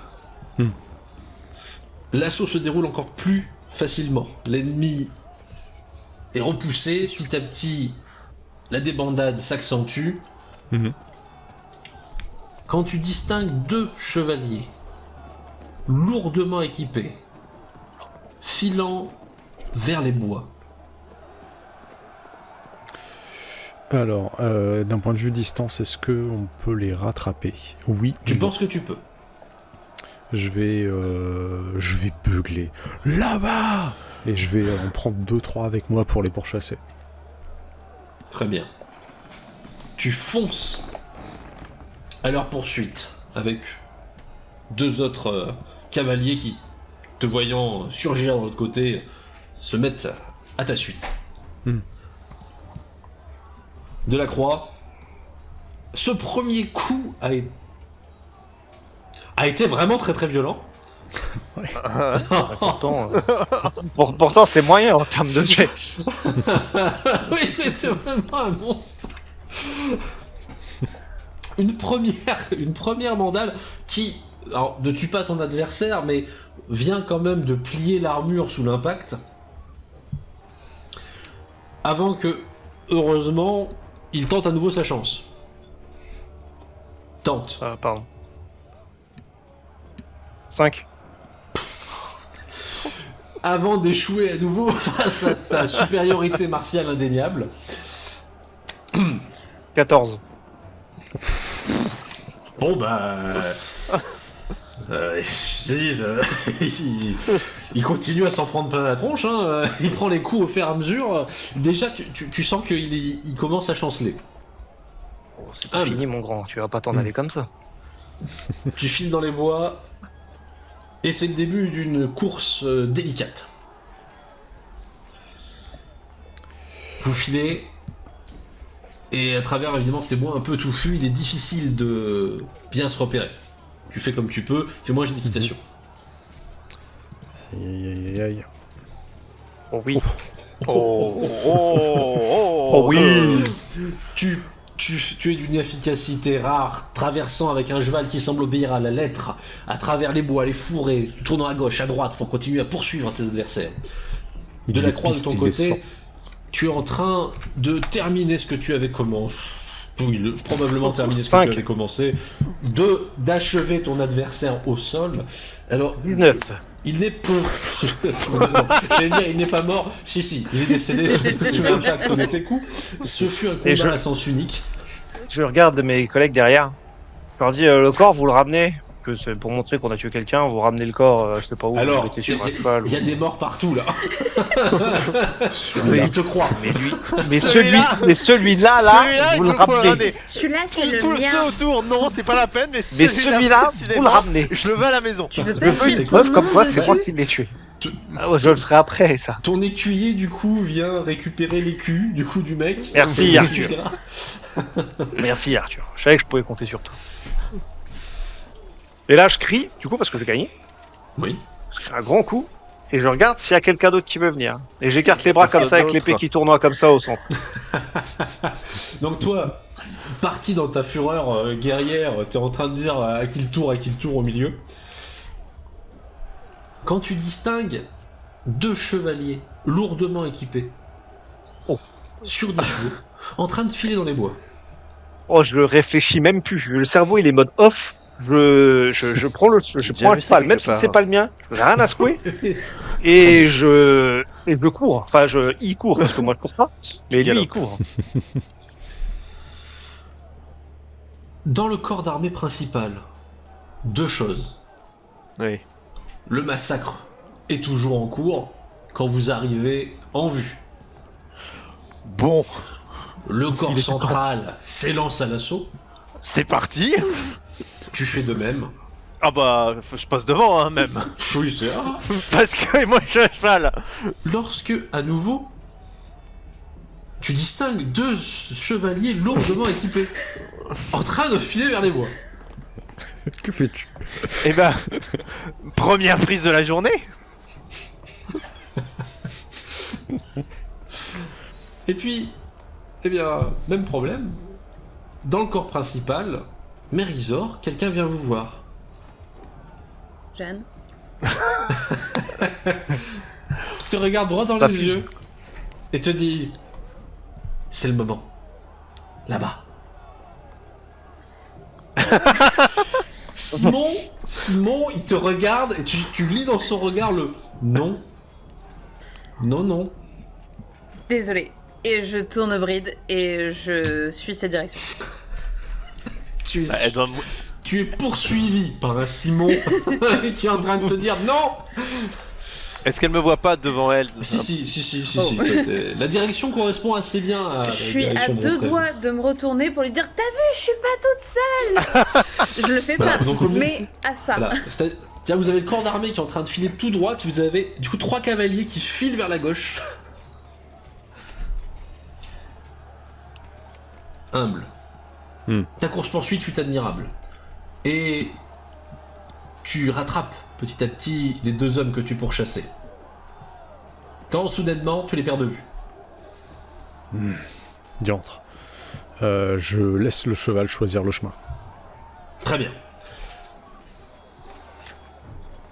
l'assaut se déroule encore plus facilement. L'ennemi est repoussé, petit à petit, la débandade s'accentue. Mhm. Quand tu distingues deux chevaliers lourdement équipés, filant vers les bois. Alors, d'un point de vue distance, est-ce qu'on peut les rattraper? Oui. Tu ou non? penses que tu peux. Je vais beugler. Là-bas! Et je vais en prendre 2-3 avec moi pour les pourchasser. Très bien. Tu fonces à leur poursuite avec 2 autres cavaliers qui, te voyant surgir de l'autre côté, se mettent à ta suite. Delacroix, ce premier coup a été vraiment très très violent. Pourtant, c'est moyen en termes de jet. Oui, mais c'est vraiment un monstre. Une première mandale qui, alors, ne tue pas ton adversaire, mais vient quand même de plier l'armure sous l'impact. Avant que, heureusement, il tente à nouveau sa chance. Tente. Pardon. 5. Avant d'échouer à nouveau face à ta supériorité martiale indéniable. 14. Bon bah... je te dis, il continue à s'en prendre plein la tronche, hein. Il prend les coups au fur et à mesure. Déjà, tu sens qu'il commence à chanceler. Oh, c'est pas fini, mon grand, tu vas pas t'en aller comme ça. Tu files dans les bois, et c'est le début d'une course délicate. Vous filez, et à travers évidemment ces bois un peu touffus, il est difficile de bien se repérer. Tu fais comme tu peux, fais-moi un jet d'équitation. Aïe. Oh oui. Oh oui. Tu es d'une efficacité rare, traversant avec un cheval qui semble obéir à la lettre, à travers les bois, les fourrés, tournant à gauche, à droite pour continuer à poursuivre tes adversaires. Delacroix, de ton côté, tu es en train de terminer ce que tu avais commencé. Oui, probablement terminer ce que tu avais commencé. D'achever ton adversaire au sol. Alors, 19. Il n'est pas... J'allais dire, il n'est pas mort. Si, il est décédé sous l'impact de tes coups. Ce fut un combat à sens unique. Je regarde mes collègues derrière. Je leur dis, le corps, vous le ramenez. Que c'est pour montrer qu'on a tué quelqu'un, vous ramenez le corps, je sais pas où. Alors, vous mettez sur un cheval. Il y a des morts partout, là. Il te croit. Mais celui-là, vous le ramenez. Celui-là, c'est le Tout mien. ceux autour, non, c'est pas la peine, mais celui-là, vous le ramenez. Je le veux à la maison. Tu veux Je pas veux fuir une tout preuve le comme monde quoi c'est dessus moi qui l'ai tué. Ah ouais, je le ferai après, ça. Ton écuyer, du coup, vient récupérer l'écu, du coup, du mec. Merci, Ça Arthur. suffira. Merci, Arthur. Je savais que je pouvais compter sur toi. Et là, je crie, du coup, parce que j'ai gagné. Oui. Je fais un grand coup. Et je regarde s'il y a quelqu'un d'autre qui veut venir. Et j'écarte les bras comme ça avec l'épée qui tournoie comme ça au centre. Donc toi, parti dans ta fureur guerrière, t'es en train de dire à qui le tour au milieu. Quand tu distingues 2 chevaliers lourdement équipés sur des chevaux, en train de filer dans les bois. Oh, je réfléchis même plus. Le cerveau, il est mode off. Je prends le cheval, même si c'est pas le mien. J'ai rien à secouer. Et je cours. Enfin, il court, parce que moi, je cours pas. Mais lui, il court. Dans le corps d'armée principal, 2 choses. Oui. Le massacre est toujours en cours quand vous arrivez en vue. Bon, Le corps central s'élance à l'assaut. c'est parti. Tu fais de même. Ah bah, je passe devant, hein, même. Oui, c'est... Parce que moi, je suis à cheval. Lorsque, à nouveau, tu distingues 2 chevaliers lourdement équipés, en train de filer vers les bois. Que fais-tu? Eh ben, première prise de la journée. Et puis, eh bien, même problème. Dans le corps principal, Mérisor, quelqu'un vient vous voir. Jeanne. Qui te regarde droit dans les yeux et te dit: c'est le moment. Là-bas. Simon, il te regarde et tu lis dans son regard le non. Non. Désolée. Et je tourne bride et je suis cette direction. Tu es, Bah, elle doit tu es poursuivi par un Simon qui est en train de te dire non. Est-ce qu'elle me voit pas devant elle? Si. La direction correspond assez bien à. Je suis à 2 doigts de me retourner pour lui dire t'as vu, je suis pas toute seule. Je le fais pas, donc, mais à ça. Voilà. Tiens, vous avez le corps d'armée qui est en train de filer tout droit, puis vous avez du coup 3 cavaliers qui filent vers la gauche. Humble. Ta course-poursuite fut admirable. Et tu rattrapes petit à petit les 2 hommes que tu pourchassais. Quand soudainement, tu les perds de vue. Diantre. Je laisse le cheval choisir le chemin. Très bien.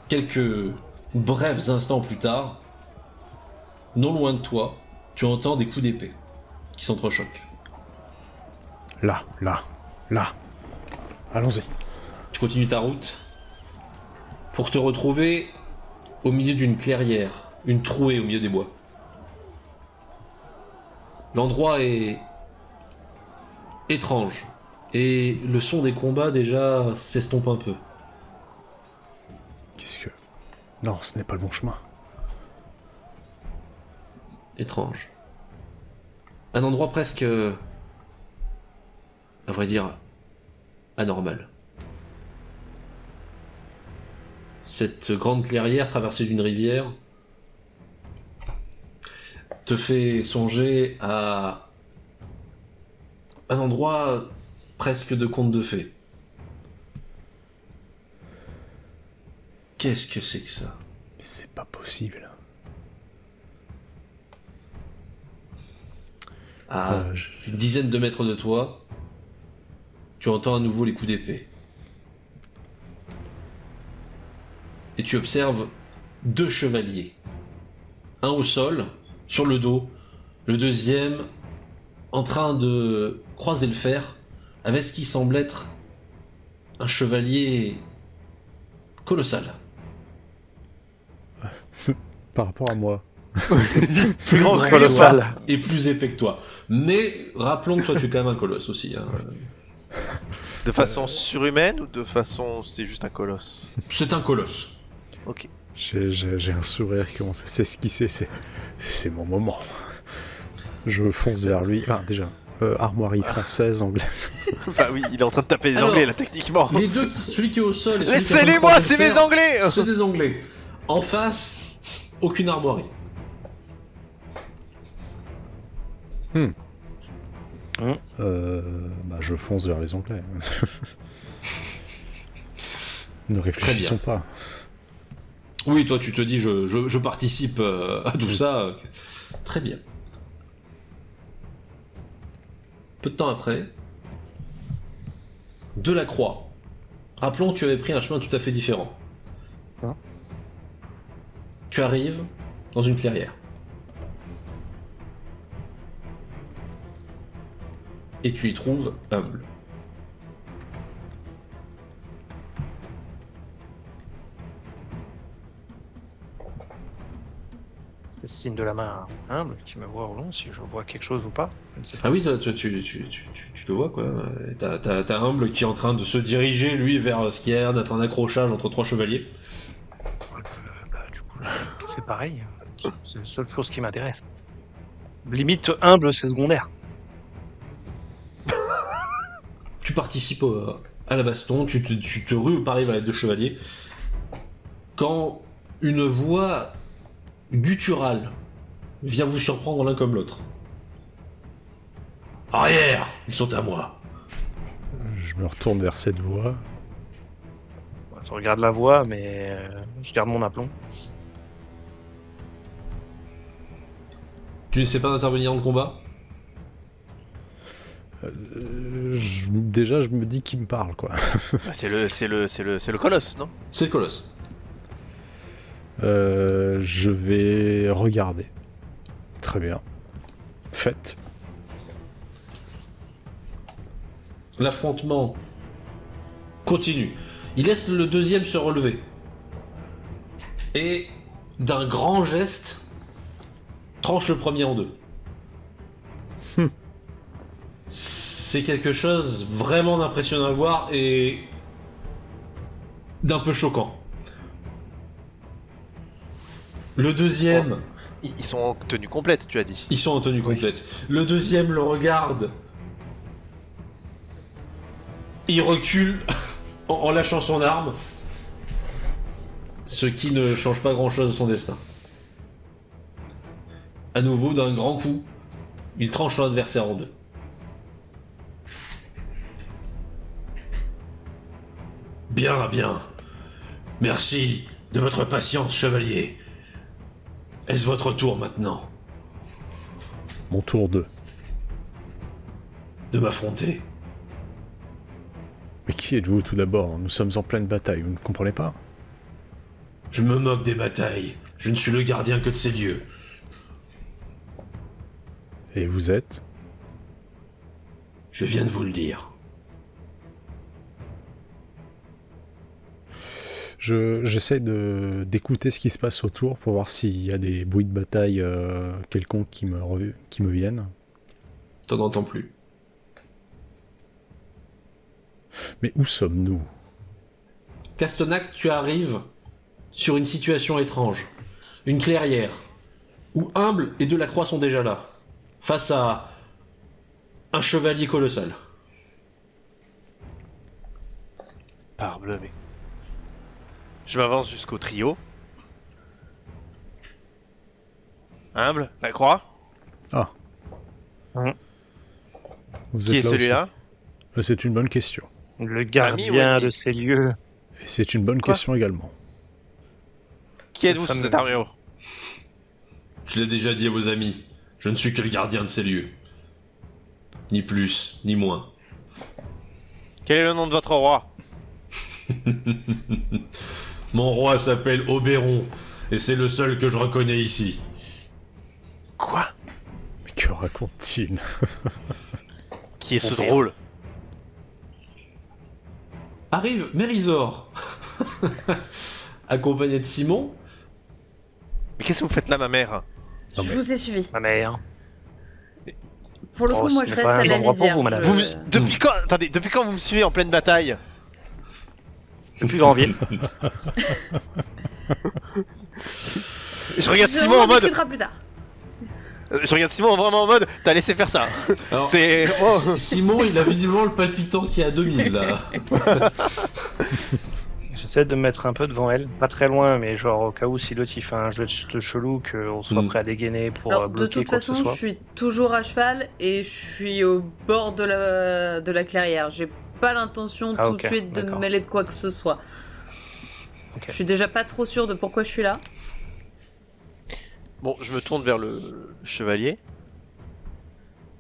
Quelques brefs instants plus tard, non loin de toi, tu entends des coups d'épée qui s'entrechoquent. Là. Allons-y. Tu continues ta route pour te retrouver au milieu d'une clairière, une trouée au milieu des bois. L'endroit est étrange et le son des combats déjà s'estompe un peu. Qu'est-ce que... Non, ce n'est pas le bon chemin. Étrange. Un endroit presque... à vrai dire, anormal. Cette grande clairière traversée d'une rivière te fait songer à un endroit presque de conte de fées. Qu'est-ce que c'est que ça? Mais c'est pas possible. À une dizaine de mètres de toi, tu entends à nouveau les coups d'épée. Et tu observes 2 chevaliers. Un au sol, sur le dos, le deuxième en train de croiser le fer avec ce qui semble être un chevalier colossal. Par rapport à moi. Plus grand que colossal. Et plus épais que toi. Mais rappelons que toi tu es quand même un colosse aussi. Hein. De façon surhumaine ou de façon... c'est juste un colosse? C'est un colosse. Ok. J'ai un sourire qui commence à s'esquisser, c'est mon moment. Je fonce vers lui. Ah, déjà, armoirie française, anglaise. Bah oui, il est en train de taper les Anglais là, techniquement. Les deux, celui qui est au sol et celui qui est Laissez-les-moi, c'est mes Anglais. C'est des Anglais. En face, aucune armoirie. Je fonce vers les Anglais. Ne réfléchissons pas. Oui, toi tu te dis je participe à tout ça. Très bien. Peu de temps après, Delacroix. Rappelons que tu avais pris un chemin tout à fait différent. Tu arrives dans une clairière. Et tu y trouves Humble. C'est le signe de la main Humble qui me voit au long si je vois quelque chose ou pas. Je ne sais pas. Ah oui, tu le vois quoi. T'as Humble qui est en train de se diriger lui vers ce qui a l'air d'être un accrochage entre 3 chevaliers. Du coup, c'est pareil. C'est la seule chose qui m'intéresse. Limite Humble, c'est secondaire. Tu participes à la baston, tu te rues pareil vers les 2 chevaliers. Quand une voix gutturale vient vous surprendre l'un comme l'autre. Arrière, ils sont à moi. Je me retourne vers cette voix. Je regarde la voix, mais je garde mon aplomb. Tu n'essaies pas d'intervenir dans le combat? Déjà, je me dis qui me parle, quoi. C'est le colosse, non? C'est le colosse. Je vais regarder. Très bien. Faites. L'affrontement continue. Il laisse le deuxième se relever. Et d'un grand geste, tranche le premier en 2. C'est quelque chose vraiment d'impressionnant à voir et d'un peu choquant. Le deuxième... Ils sont en tenue complète, tu as dit. Ils sont en tenue complète. Le deuxième le regarde. Il recule en lâchant son arme. Ce qui ne change pas grand-chose à son destin. À nouveau, d'un grand coup, il tranche son adversaire en deux. Bien, bien. Merci de votre patience, chevalier. Est-ce votre tour maintenant? Mon tour 2. De m'affronter. Mais qui êtes-vous tout d'abord? Nous sommes en pleine bataille, vous ne comprenez pas? Je me moque des batailles. Je ne suis le gardien que de ces lieux. Et vous êtes? Je viens de vous le dire. J'essaie d'écouter ce qui se passe autour pour voir s'il y a des bruits de bataille quelconques qui me viennent. T'en entends plus. Mais où sommes-nous? Castonac, tu arrives sur une situation étrange. Une clairière, où Humble et Delacroix sont déjà là, face à un chevalier colossal. Parbleu, mais... Je m'avance jusqu'au trio. Humble, la croix. Ah. Vous Qui est êtes là celui-là? aussi. C'est une bonne question. Le gardien Ami, oui. de ces lieux. Et c'est une bonne Quoi? question également. Qui êtes-vous sous fameux. cette armure? Je l'ai déjà dit à vos amis, je ne suis que le gardien de ces lieux. Ni plus, ni moins. Quel est le nom de votre roi? Mon roi s'appelle Oberon, et c'est le seul que je reconnais ici. Quoi? Mais que raconte-t-il? Qui est ce drôle? Arrive Mérisor, accompagné de Simon. Mais qu'est-ce que vous faites là, ma mère? Non, Je mais- vous ai suivi. Ma mère. Pour le Oh, coup, moi, ce je n'est reste pas un à la endroit pour lisière. vous, madame. Vous me- Depuis quand... Attendez, depuis quand vous me suivez en pleine bataille? Depuis Grandville. Je regarde On Simon en en mode... discutera plus tard. Je regarde Simon vraiment en mode... T'as laissé faire ça. Alors, C'est... Oh. Simon, il a visiblement le palpitant qui est à 2000 là. J'essaie de me mettre un peu devant elle, pas très loin, mais genre au cas où si l'autre il fait un geste chelou, qu'on soit prêt à dégainer pour Alors, de bloquer toute quoi que ce façon, je soit. suis toujours à cheval et je suis au bord de la clairière. J'ai pas l'intention Ah, tout ok, de suite de me d'accord. mêler de quoi que ce soit. Ok. Je suis déjà pas trop sûre de pourquoi je suis là. Bon, je me tourne vers le chevalier.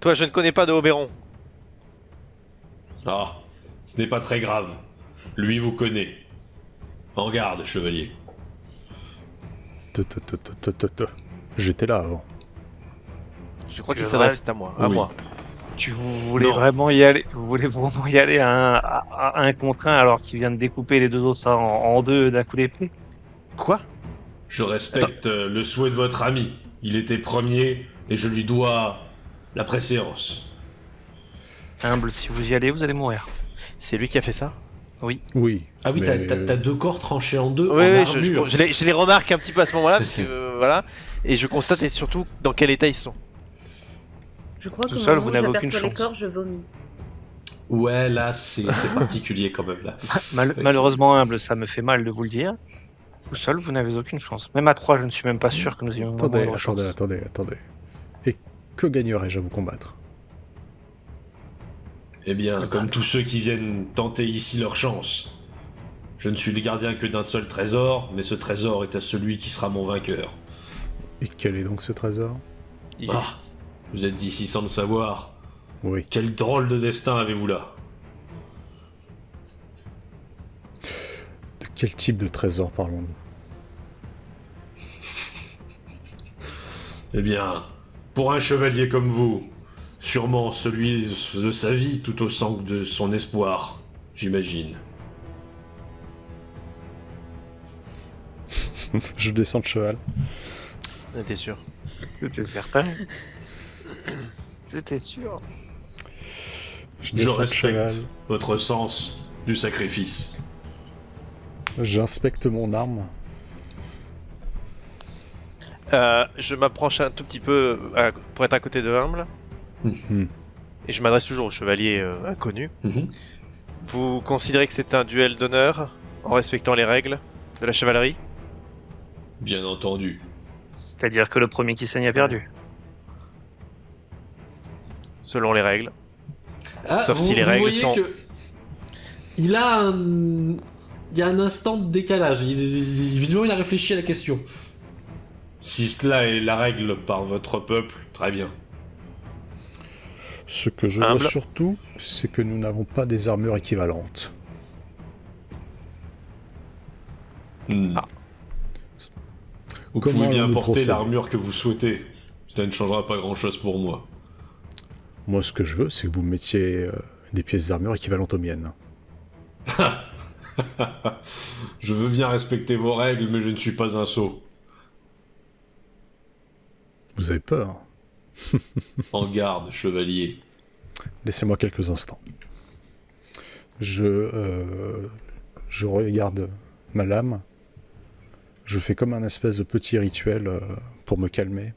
Toi, je ne connais pas de Oberon. Ah, ce n'est pas très grave. Lui vous connaît. En garde, chevalier. J'étais là avant. Je crois qu'il Je s'adresse vrai- à moi. À Oui. moi. Tu voulais Non. vraiment y aller? Vous voulez vraiment y aller à un contre un alors qu'il vient de découper les deux autres en deux d'un coup d'épée? Quoi? Je respecte le souhait de votre ami. Il était premier et je lui dois la préséance. Humble, si vous y allez, vous allez mourir. C'est lui qui a fait ça? Oui. Ah oui, mais- t'as deux corps tranchés en deux Oui, en oui, armure. je les remarque un petit peu à ce moment-là, parce C'est- que, voilà. Et je constate et surtout dans quel état ils sont. Je crois que Tout au seul, moment vous où n'avez j'aperçois aucune les chance. corps, je vomis. Ouais, là, c'est particulier quand même, là. Malheureusement, Humble, ça me fait mal de vous le dire. Tout seul, vous n'avez aucune chance. Même à 3, je ne suis même pas sûr que nous ayons Attendez, vraiment de chance. attendez. Et que gagnerais-je à vous combattre? Eh bien, comme tous ceux qui viennent tenter ici leur chance. Je ne suis le gardien que d'un seul trésor, mais ce trésor est à celui qui sera mon vainqueur. Et quel est donc ce trésor? Ah, vous êtes ici sans le savoir. Oui. Quel drôle de destin avez-vous là? De quel type de trésor parlons-nous? Eh bien, pour un chevalier comme vous, sûrement celui de sa vie tout au sang de son espoir, j'imagine. Je descends de cheval. T'es sûr? C'était certain. C'était sûr. Je Je descends de respecte cheval. votre sens du sacrifice. J'inspecte mon arme. Je m'approche un tout petit peu pour être à côté de Humble. Et je m'adresse toujours au chevalier inconnu. Vous considérez que c'est un duel d'honneur en respectant les règles de la chevalerie? Bien entendu. C'est-à-dire que le premier qui saigne a perdu. Selon les règles. Ah, Sauf si les règles sont... Il y a un instant de décalage. Visiblement, il a réfléchi à la question. Si cela est la règle par votre peuple, très bien. Ce que je vois surtout, c'est que nous n'avons pas des armures équivalentes. Vous pouvez bien porter l'armure que vous souhaitez. Cela ne changera pas grand-chose pour moi. Moi, ce que je veux, c'est que vous mettiez des pièces d'armure équivalentes aux miennes. Je veux bien respecter vos règles, mais je ne suis pas un sot. Vous avez peur? En garde, chevalier. Laissez-moi quelques instants. Je regarde ma lame. Je fais comme un espèce de petit rituel pour me calmer.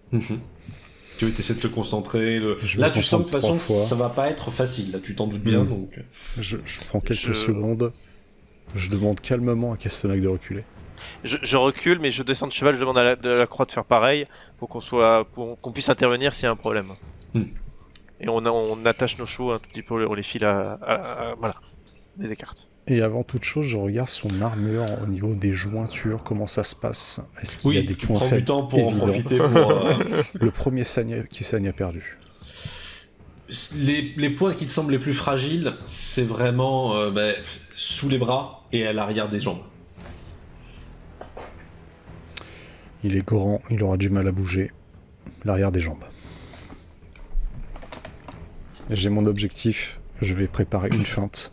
Tu essaies de te concentrer. Là, tu sens de toute façon que ça va pas être facile. Là, tu t'en doutes bien. Donc... Je prends quelques secondes. Je demande calmement à Castanak de reculer. Je recule, mais je descends de cheval, je demande à la croix de faire pareil pour qu'on puisse intervenir s'il y a un problème. Et on attache nos chevaux un tout petit peu, on les file voilà, on les écarte. Et avant toute chose, je regarde son armure au niveau des jointures, comment ça se passe. Est-ce qu'il y a des points faibles? Du temps pour en profiter pour... Le premier qui saigne a perdu. Les points qui te semblent les plus fragiles, c'est vraiment sous les bras et à l'arrière des jambes. Il est grand, il aura du mal à bouger. L'arrière des jambes. J'ai mon objectif, je vais préparer une feinte.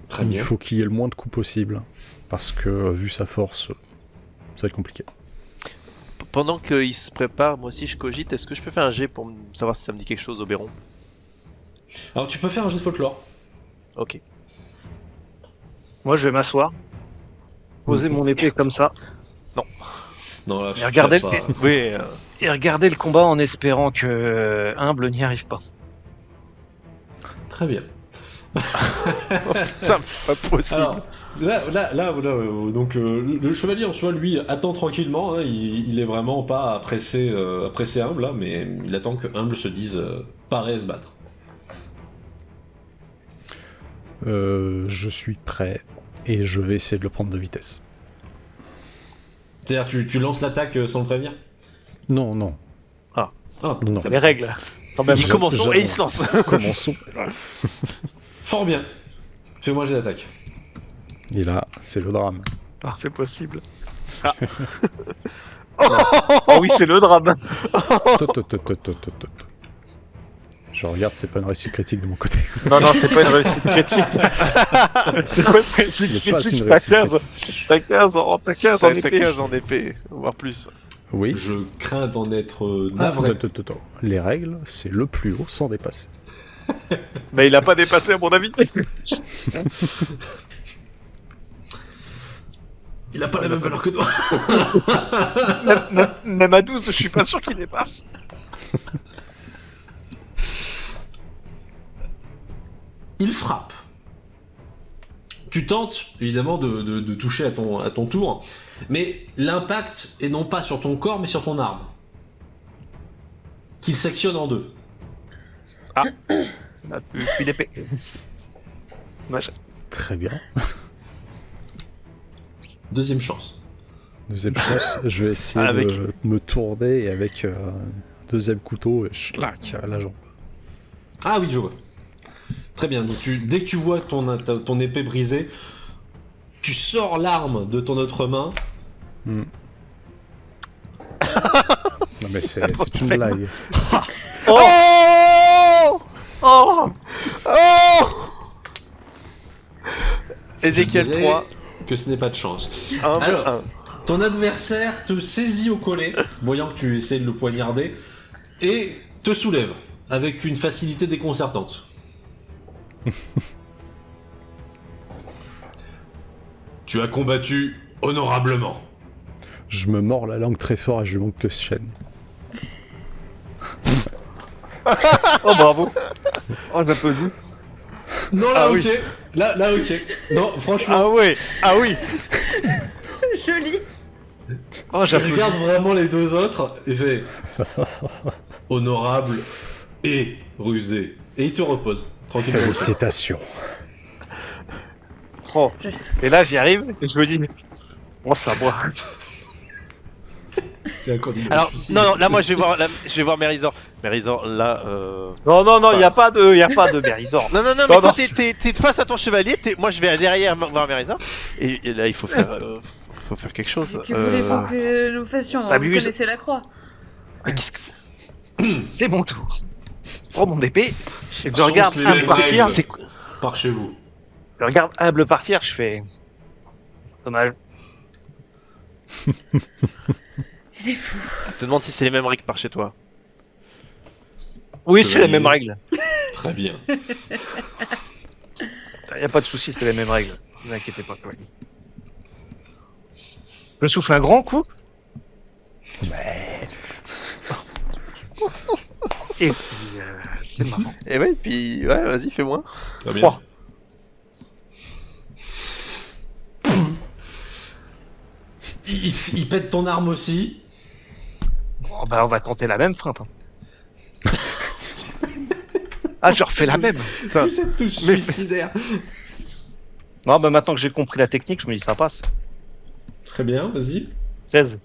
Très bien. Il faut qu'il y ait le moins de coups possible, parce que vu sa force, ça va être compliqué. Pendant qu'il se prépare, moi aussi je cogite, est-ce que je peux faire un jet pour savoir si ça me dit quelque chose, Oberon? Alors tu peux faire un jet de folklore. Ok. Moi je vais m'asseoir, poser mon épée comme ça. Non, là, et regarder et regarder le combat en espérant que Humble n'y arrive pas. Très bien. Putain, pas possible. Alors, là, donc le chevalier en soi, lui, attend tranquillement. Hein, il est vraiment pas pressé Humble, là, mais il attend que Humble se dise paré à se battre. Je suis prêt et je vais essayer de le prendre de vitesse. C'est-à-dire, tu lances l'attaque sans le prévenir? Non. Non. Les règles. Quand même, commençons et il se lance. Commençons. Fort bien. Fais-moi jet d'attaque. Et là, c'est le drame. Ah, c'est possible. Oh oui, c'est le drame. Je regarde, c'est pas une réussite critique de mon côté. Non, c'est pas une réussite critique. C'est pas une réussite critique. T'as 15 en épée. Voire plus. Oui. Je crains d'en être navré. Les règles, c'est le plus haut sans dépasser. Mais il a pas dépassé à mon avis. Il a pas la même valeur que toi. Même à 12, je suis pas sûr qu'il dépasse. Il frappe. Tu tentes évidemment de toucher à ton tour, mais l'impact est non pas sur ton corps mais sur ton arme, qu'il sectionne en deux. Ah, une épée. Très bien. Deuxième chance. Je vais essayer de me tourner et avec un deuxième couteau, schlac, à la jambe. Ah oui, je vois. Très bien, donc dès que tu vois ton épée brisée, tu sors l'arme de ton autre main. Non mais c'est une blague. Oh Ezekiel 3. Que ce n'est pas de chance. Alors, ton adversaire te saisit au collet, voyant que tu essaies de le poignarder, et te soulève, avec une facilité déconcertante. Tu as combattu honorablement. Je me mords la langue très fort et je lui montre que je chaîne. Oh bravo. Oh j'applaudis. Non, là, Ah ok. oui. Là, ok. Non, franchement, Ah ouais, ah oui. Joli. Oh je j'applaudis. regarde vraiment les deux autres et fait honorable et rusé. Et il te repose. Tranquillement. Félicitations. Oh. Et là j'y arrive et je me dis, bon ça boit. C'est un candidat Alors, difficile. non, là, moi, je vais voir Mérisor. Mérisor, là, Non, il y a pas de Mérisor. Non, mais Non, toi, non. t'es face à ton chevalier, moi, je vais derrière voir Mérisor. Et là, il faut faire quelque chose. Que voulez-vous que nous fassions? Ça Vous abuse. connaissez la croix. C'est mon tour. Je prends mon épée, et je Sont regarde les Humble mêmes partir. règles. Par chez vous. Je regarde Humble partir, je fais. Dommage. Il est fou. Je te demande si c'est les mêmes règles par chez toi. Oui, c'est Chevalier. les mêmes règles. Très bien. Y a pas de souci, c'est les mêmes règles. Ne vous inquiétez pas. Je souffle un grand coup. Et puis, c'est marrant. Et ouais, puis, ouais, vas-y, fais-moi. Très bien. Trois. Il pète ton arme aussi. Oh, bah, on va tenter la même feinte. Hein. Ah, je refais la même. Putain. Cette touche suicidaire. Non, bah maintenant que j'ai compris la technique, je me dis ça passe. Très bien, vas-y. 16.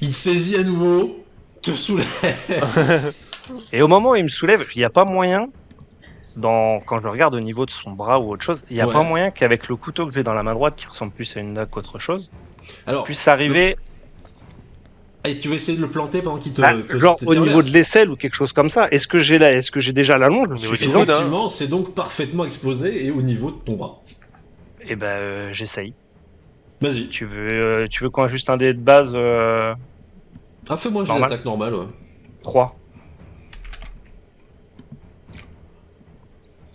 Il te saisit à nouveau, te soulève. Et au moment où il me soulève, il n'y a pas moyen, quand je regarde au niveau de son bras ou autre chose, il n'y a Ouais. pas moyen qu'avec le couteau que j'ai dans la main droite, qui ressemble plus à une dague qu'autre chose, Alors, puisse arriver, tu veux essayer de le planter pendant qu'il te. genre te au tire niveau l'air. de l'aisselle ou quelque chose comme ça. Est-ce que j'ai déjà la longe niveau du suffisante? coude, hein. Effectivement, c'est donc parfaitement exposé et au niveau de ton bras. Eh ben, j'essaye. Vas-y. Tu veux qu'on ajuste un dé de base Ah, fais-moi un jeu Normal. d'attaque normale, ouais. 3.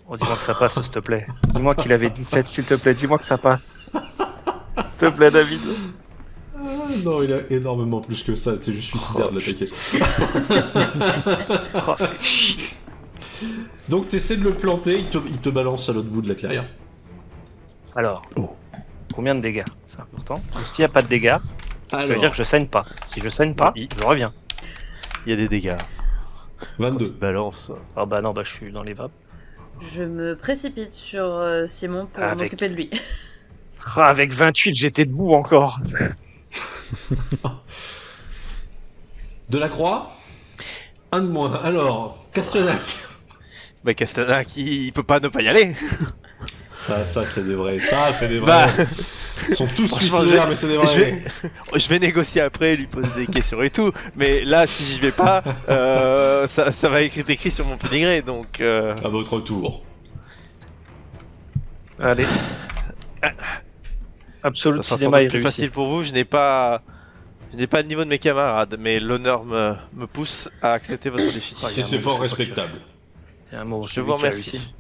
Oh, dis-moi que ça passe, s'il te plaît. Dis-moi qu'il avait 17, s'il te plaît. Dis-moi que ça passe. S'il te plaît, David. Ah, non, il a énormément plus que ça. C'est juste suicidaire de l'attaquer. Oh, fais chier. Donc, t'essaies de le planter, il te balance à l'autre bout de la clairière. Alors, Oh. combien de dégâts? C'est important. S'il n'y a pas de dégâts, ça veut dire que je saigne pas. Si je saigne pas, je reviens. Il y a des dégâts. 22. Balance. Ah bah non, bah je suis dans les vapes. Je me précipite sur Simon pour Avec- m'occuper de lui. Ah, avec 28, j'étais debout encore. De la croix, un de moins. Alors, Castellac. Bah, Castana, il peut pas ne pas y aller. Ça, c'est des vrais. Ça, c'est des vrais. Bah, Ils sont tous franchement, suicidaires, mais c'est des vrais. je vais négocier après, lui poser des questions et tout. Mais là, si j'y vais pas, ça va être écrit sur mon pédigré, donc. À votre tour. Allez. Absolute Ça sera sans cinéma est doute plus réussi. facile pour vous. Je n'ai pas le niveau de mes camarades, mais l'honneur me pousse à accepter votre défi. Ah, il y a Et un c'est mot, fort c'est pas respectable. Il y a un mot, Je celui vous qui a remercie. réussi.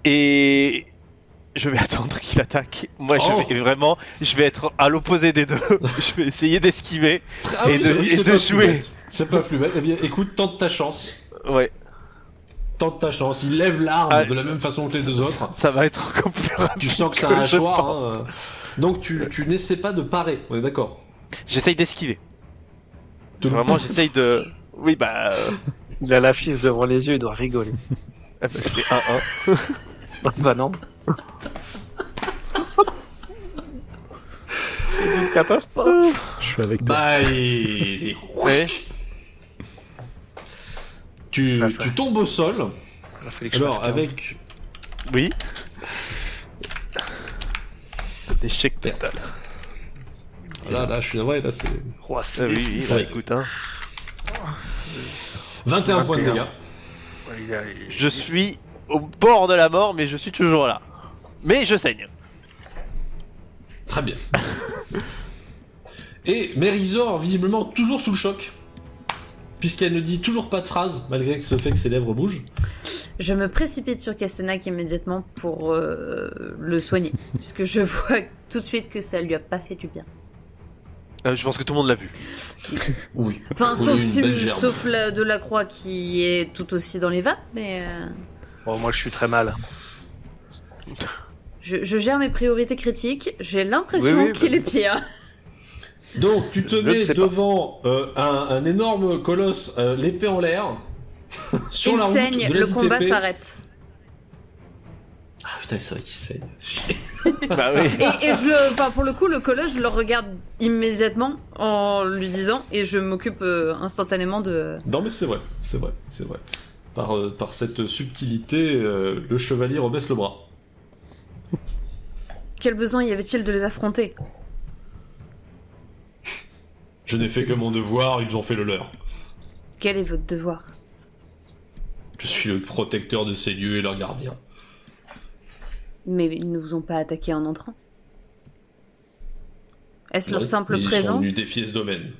Et je vais attendre qu'il attaque. Moi, Oh. je vais être à l'opposé des deux. Je vais essayer d'esquiver. Ah Et oui, de- oui, et c'est de pas jouer. plus bête. C'est pas plus bête. Eh bien, écoute, tente ta chance. Ouais, Tente ta chance. Il lève l'arme Ah, de la même façon que les deux autres. ça va être encore plus rapide. Tu sens que c'est que un je hachoir. pense. Hein. Donc, tu n'essaies pas de parer. On est d'accord. J'essaye d'esquiver. De- Vraiment, j'essaye de. Oui, bah. Il a la fiche devant les yeux, il doit rigoler. C'est 1-1. Bah non. C'est une catastrophe. Je suis avec toi. Bah, Ouais. tu Parfait. tu tombes au sol. Il fallait que je fasse Alors, 15. Bah, avec. Oui. Échec total. Là, je suis navré. Là, c'est Oh, c'est Ah oui, des oui, six. bah, Ouais. écoute, hein. 21 points de 21. dégâts. Ouais, Je suis au bord de la mort, mais je suis toujours là. Mais je saigne. Très bien. Et Mérisor, visiblement, toujours sous le choc. Puisqu'elle ne dit toujours pas de phrase, malgré ce fait que ses lèvres bougent. Je me précipite sur Castenac immédiatement pour le soigner, puisque je vois tout de suite que ça lui a pas fait du bien. Je pense que tout le monde l'a vu. Oui. Enfin, Oui, sauf de la croix qui est tout aussi dans les vapes, mais... Bon, moi, je suis très mal. Je gère mes priorités critiques, j'ai l'impression qu'il est pire. Donc, tu te mets devant un énorme colosse, l'épée en l'air, sur la route saigne, de la le dite combat épée. s'arrête. Ah putain, c'est vrai qu'il saigne. Bah oui. Et pour le coup, le colosse, je le regarde immédiatement en lui disant, et je m'occupe instantanément de... Non mais c'est vrai. Par cette subtilité, le chevalier rebaisse le bras. Quel besoin y avait-il de les affronter? Je n'ai fait que mon devoir, ils ont fait le leur. Quel est votre devoir? Je suis le protecteur de ces lieux et leur gardien. Mais ils ne vous ont pas attaqué en entrant. Est-ce leur Non, simple mais ils sont présence? venus défier ce domaine.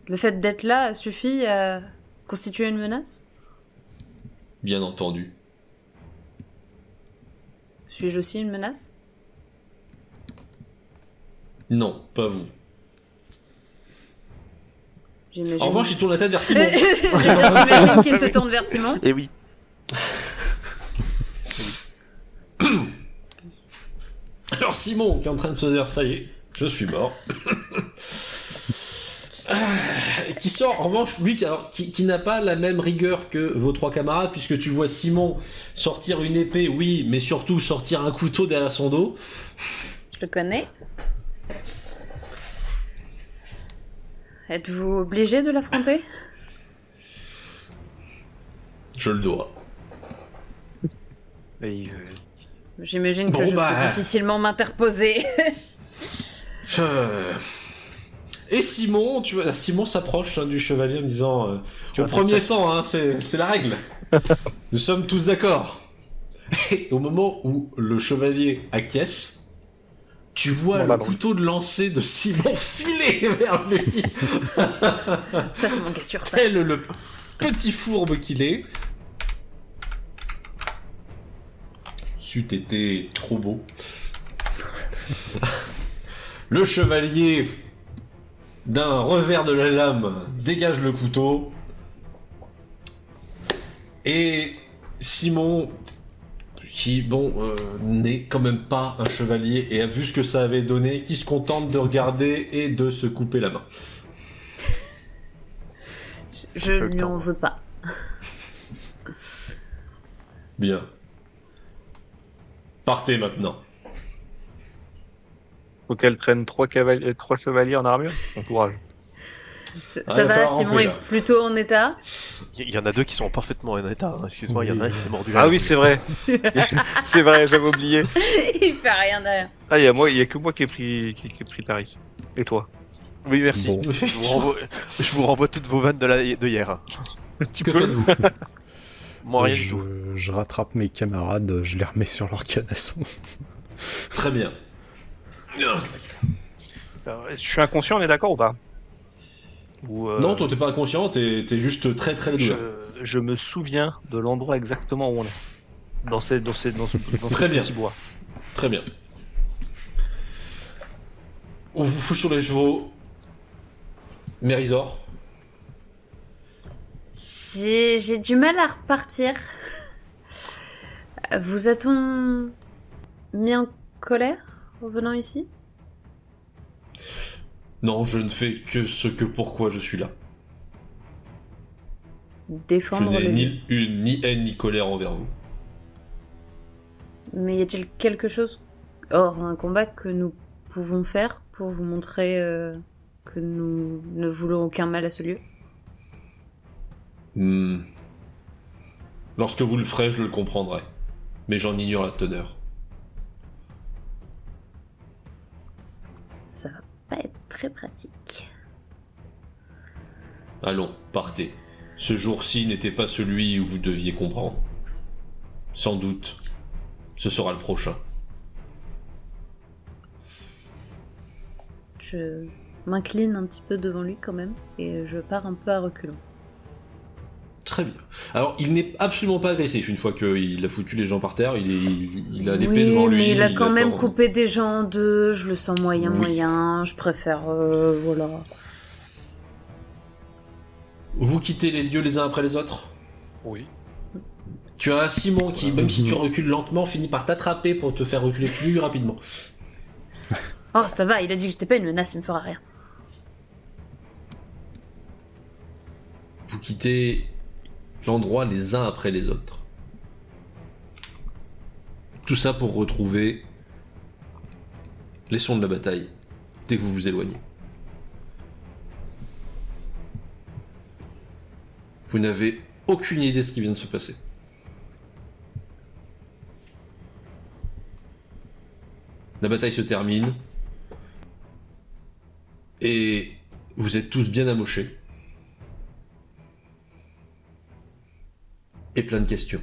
Le fait d'être là suffit à constituer une menace? Bien entendu. Suis-je aussi une menace? Non, pas vous. J'imagine... En revanche, il tourne la tête vers Simon. J'imagine qu'il se tourne vers Simon. Et oui. Alors Simon, qui est en train de se dire, ça y est, je suis mort. Qui sort, en revanche, lui, qui n'a pas la même rigueur que vos trois camarades, puisque tu vois Simon sortir une épée, oui, mais surtout sortir un couteau derrière son dos. Je le connais. Êtes-vous obligé de l'affronter? Je le dois. Et, J'imagine que Bon, je peux difficilement m'interposer. Et Simon, tu vois, Simon s'approche du chevalier en disant au premier sang, hein, c'est la règle. Nous sommes tous d'accord. Et au moment où le chevalier acquiesce, tu vois le couteau de lancer de Simon filer vers lui. Ça, c'est mon gars sûr, ça. Tel le petit fourbe qu'il est. C'eût été trop beau. Le chevalier, d'un revers de la lame, dégage le couteau. Et Simon, qui, n'est quand même pas un chevalier et a vu ce que ça avait donné, qui se contente de regarder et de se couper la main. Je ne lui en veux pas. Bien. Partez maintenant. faut qu'elle prenne 3 chevaliers en armure. Bon courage. Ça va, Simon est plutôt en état. Il y en a 2 qui sont parfaitement en état. Hein. Excuse-moi, il y en a un qui s'est mordu. Ah oui, c'est vrai. C'est vrai, j'avais oublié. Il fait rien derrière. Ah, il y a que moi qui ai pris tarif. Et toi? Oui, merci. Bon. Je vous renvoie toutes vos vannes de hier. Que faites-vous? Moi, rien du tout. Je rattrape mes camarades, je les remets sur leur canasson. Très bien. Je suis inconscient, on est d'accord ou pas? Non, toi t'es pas inconscient, t'es juste très très douleur. Je me souviens de l'endroit exactement où on est. Dans ce Très bien. petit bois. Très bien. On vous fout sur les chevaux. Mérisor. J'ai du mal à repartir. Vous a-t-on mis en colère en venant ici? Non, je ne fais que ce que pourquoi je suis là. Défendre je le n'ai ni haine ni colère envers vous. Mais y a-t-il quelque chose hors un combat que nous pouvons faire pour vous montrer que nous ne voulons aucun mal à ce lieu? Lorsque vous le ferez, je le comprendrai. Mais j'en ignore la teneur. Ça va pas être très pratique. Allons, partez. Ce jour-ci n'était pas celui où vous deviez comprendre. Sans doute, ce sera le prochain. Je m'incline un petit peu devant lui quand même, et je pars un peu à reculons. Très bien. Alors, il n'est absolument pas agressif une fois qu'il a foutu les gens par terre. Il a l'épée devant lui. Mais il a quand même pas... coupé des gens en deux. Je le sens moyen. Je préfère... voilà. Vous quittez les lieux les uns après les autres ? Oui. Tu as Simon qui, même si tu recules lentement, finit par t'attraper pour te faire reculer plus rapidement. Oh, ça va, il a dit que j'étais pas une menace, il me fera rien. Vous quittez l'endroit les uns après les autres. Tout ça pour retrouver les sons de la bataille dès que vous vous éloignez. Vous n'avez aucune idée de ce qui vient de se passer. La bataille se termine et vous êtes tous bien amochés et plein de questions.